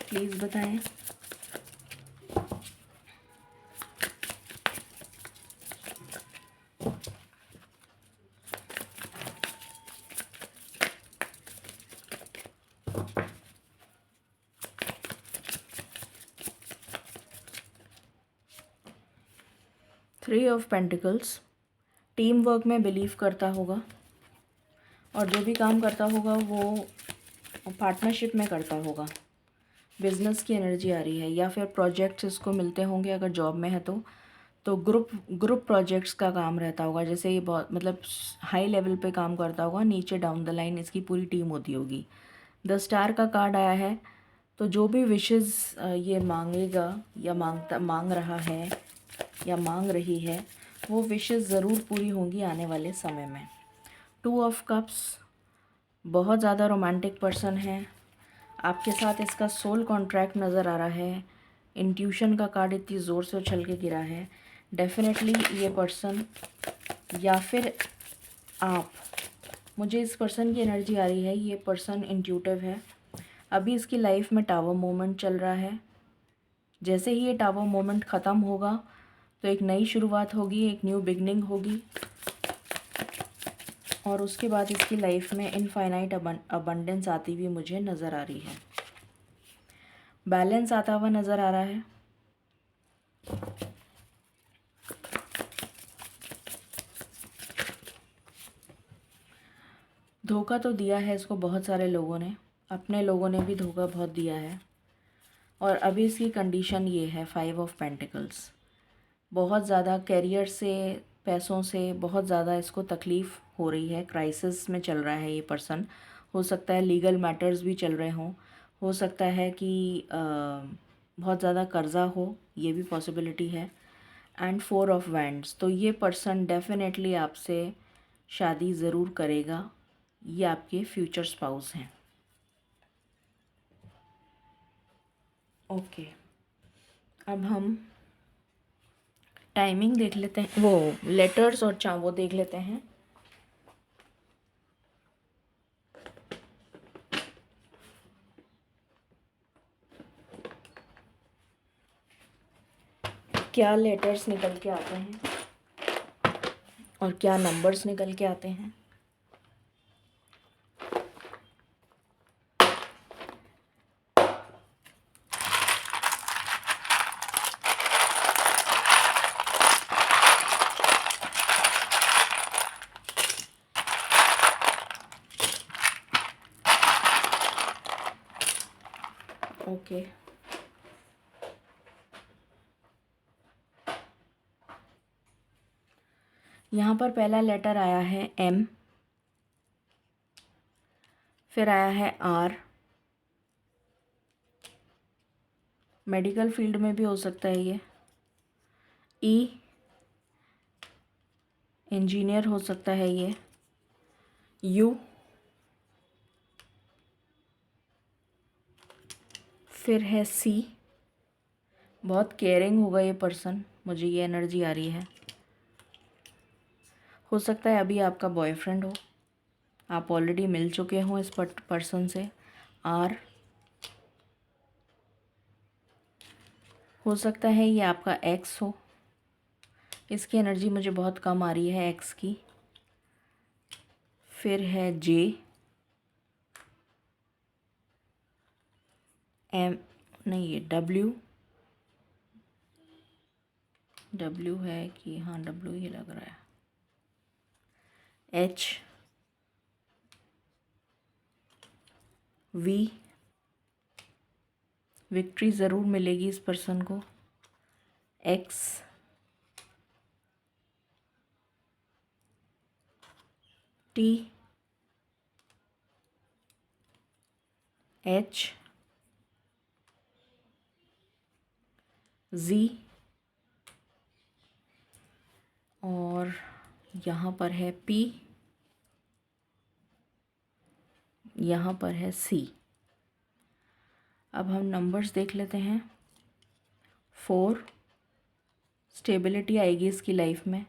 प्लीज़ बताएं। 3 ऑफ पेंटिकल्स, टीम वर्क में बिलीव करता होगा और जो भी काम करता होगा वो पार्टनरशिप में करता होगा। बिजनेस की एनर्जी आ रही है, या फिर प्रोजेक्ट्स इसको मिलते होंगे अगर जॉब में है तो ग्रुप प्रोजेक्ट्स का काम रहता होगा। जैसे ये बहुत मतलब हाई लेवल पे काम करता होगा, नीचे डाउन द लाइन इसकी पूरी टीम होती होगी। द स्टार का कार्ड आया है, तो जो भी विशेस ये मांगेगा या मांग रहा है या मांग रही है, वो विशेस ज़रूर पूरी होंगी आने वाले समय में। 2 ऑफ कप्स, बहुत ज़्यादा रोमांटिक पर्सन है, आपके साथ इसका सोल कॉन्ट्रैक्ट नज़र आ रहा है। इंट्यूशन का कार्ड इतनी ज़ोर से उछल के गिरा है। डेफिनेटली ये पर्सन या फिर आप, मुझे इस पर्सन की एनर्जी आ रही है, ये पर्सन इंट्यूटिव है। अभी इसकी लाइफ में टावर मोमेंट चल रहा है। जैसे ही ये टावर मोमेंट ख़त्म होगा तो एक नई शुरुआत होगी, एक न्यू बिगनिंग होगी, और उसके बाद इसकी लाइफ में इनफाइनाइट अबंडेंस आती हुई मुझे नज़र आ रही है। बैलेंस आता हुआ नज़र आ रहा है। धोखा तो दिया है इसको बहुत सारे लोगों ने, अपने लोगों ने भी धोखा बहुत दिया है, और अभी इसकी कंडीशन ये है 5 ऑफ पेंटिकल्स। बहुत ज़्यादा कैरियर से, पैसों से बहुत ज़्यादा इसको तकलीफ़ हो रही है, क्राइसिस में चल रहा है ये पर्सन। हो सकता है लीगल मैटर्स भी चल रहे हों, हो सकता है कि बहुत ज़्यादा कर्ज़ा हो, ये भी पॉसिबिलिटी है। एंड 4 ऑफ वैंड्स, तो ये पर्सन डेफिनेटली आपसे शादी ज़रूर करेगा, ये आपके फ्यूचर स्पाउस हैं। ओके, अब हम टाइमिंग देख लेते हैं, वो लेटर्स और वो देख लेते हैं। क्या लेटर्स निकल के आते हैं और क्या नंबर्स निकल के आते हैं। ओके, यहाँ पर पहला लेटर आया है M, फिर आया है R, मेडिकल फील्ड में भी हो सकता है ये। E, इंजीनियर हो सकता है ये। U, फिर है C, बहुत केयरिंग होगा ये पर्सन, मुझे ये एनर्जी आ रही है। हो सकता है अभी आपका बॉयफ्रेंड हो, आप ऑलरेडी मिल चुके हों इस पर्सन से। R, हो सकता है ये आपका एक्स हो, इसकी एनर्जी मुझे बहुत कम आ रही है एक्स की। फिर है J, M, नहीं ये W है कि हाँ W ही लग रहा है। H, V, विक्ट्री ज़रूर मिलेगी इस पर्सन को। X, T, H, Z, और यहाँ पर है P, यहाँ पर है C। अब हम नंबर्स देख लेते हैं। 4, स्टेबिलिटी आएगी इसकी लाइफ में।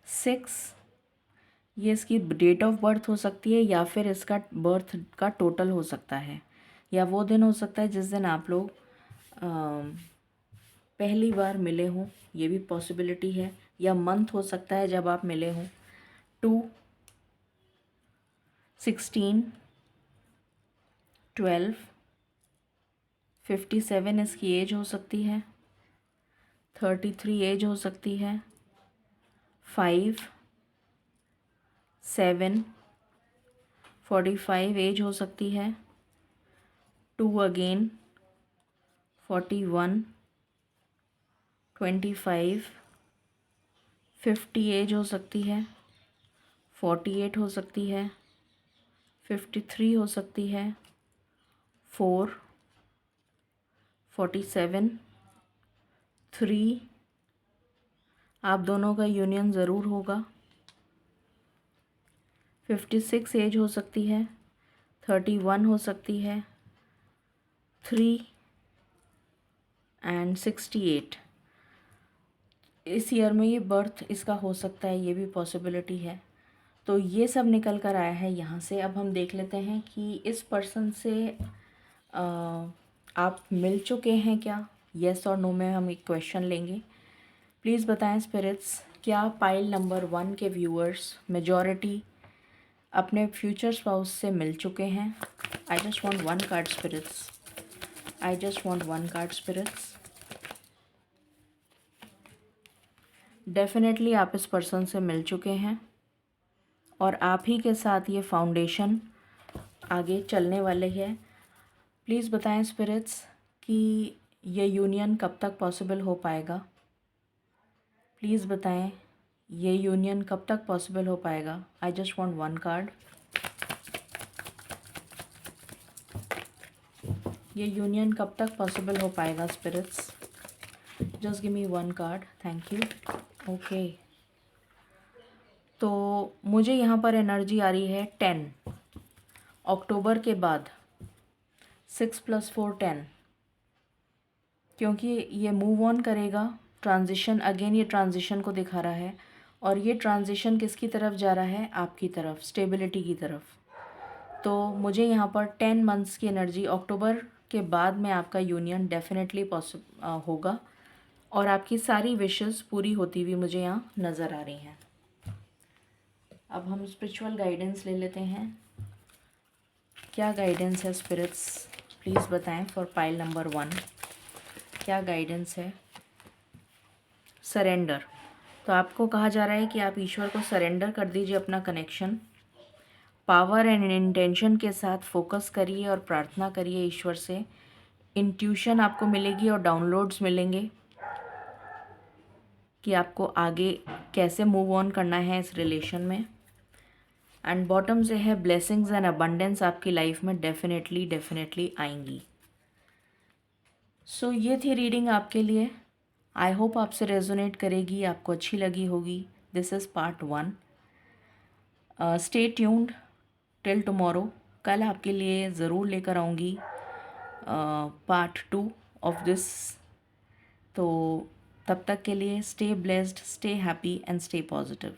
6, ये इसकी डेट ऑफ बर्थ हो सकती है या फिर इसका बर्थ का टोटल हो सकता है, या वो दिन हो सकता है जिस दिन आप लोग पहली बार मिले हों, ये भी पॉसिबिलिटी है, या मंथ हो सकता है जब आप मिले हों। 2, 16, 12, 57 इसकी एज हो सकती है। 33 एज हो सकती है। 5, 7, 45 एज हो सकती है, 2 अगेन, 41, 25, 50 एज हो सकती है, 48 हो सकती है, 53 हो सकती है, 4, 47, 3, आप दोनों का यूनियन ज़रूर होगा, 56 एज हो सकती है, 31 हो सकती है, 3 एंड 68। इस ईयर में ये बर्थ इसका हो सकता है, ये भी पॉसिबिलिटी है। तो ये सब निकल कर आया है यहाँ से। अब हम देख लेते हैं कि इस पर्सन से आप मिल चुके हैं क्या, येस और नो में हम एक क्वेश्चन लेंगे। प्लीज़ बताएं स्पिरिट्स, क्या पाइल नंबर 1 के व्यूअर्स मेजॉरिटी अपने फ्यूचर स्पाउस से मिल चुके हैं? I just want one card spirits, I just want one card spirits. Definitely आप इस पर्सन से मिल चुके हैं और आप ही के साथ ये फाउंडेशन आगे चलने वाले है। प्लीज़ बताएं स्पिरिट्स कि ये यूनियन कब तक पॉसिबल हो पाएगा। प्लीज़ बताएं ये यूनियन कब तक पॉसिबल हो पाएगा। I just want one card. ये यूनियन कब तक पॉसिबल हो पाएगा spirits. Just give me one card, thank you. Okay, तो मुझे यहाँ पर एनर्जी आ रही है 10 अक्टूबर के बाद, 6 + 4 10, क्योंकि ये मूव ऑन करेगा। ट्रांजिशन, अगेन ये ट्रांजिशन को दिखा रहा है और ये ट्रांजिशन किसकी तरफ जा रहा है, आपकी तरफ, स्टेबिलिटी की तरफ। तो मुझे यहाँ पर 10 मंथ्स की एनर्जी, अक्टूबर के बाद में आपका यूनियन डेफिनेटली होगा और आपकी सारी विशेस पूरी होती हुई मुझे यहाँ नज़र आ रही हैं। अब हम स्पिरिचुअल गाइडेंस ले लेते हैं। क्या गाइडेंस है स्पिरिट्स, प्लीज़ बताएं फॉर पाइल नंबर 1, क्या गाइडेंस है। सरेंडर, तो आपको कहा जा रहा है कि आप ईश्वर को सरेंडर कर दीजिए अपना कनेक्शन। पावर एंड इंटेंशन के साथ फोकस करिए और प्रार्थना करिए ईश्वर से। इंट्यूशन आपको मिलेगी और डाउनलोड्स मिलेंगे कि आपको आगे कैसे मूव ऑन करना है इस रिलेशन में। एंड बॉटम से है ब्लेसिंग्स एंड अबंडेंस आपकी लाइफ में डेफिनेटली आएंगी। सो ये थी रीडिंग आपके लिए। आई होप आपसे रेजोनेट करेगी, आपको अच्छी लगी होगी। This is part 1। Stay tuned till tomorrow. कल आपके लिए ज़रूर लेकर आऊँगी पार्ट 2 ऑफ दिस। तो तब तक के लिए stay blessed, stay happy and stay positive.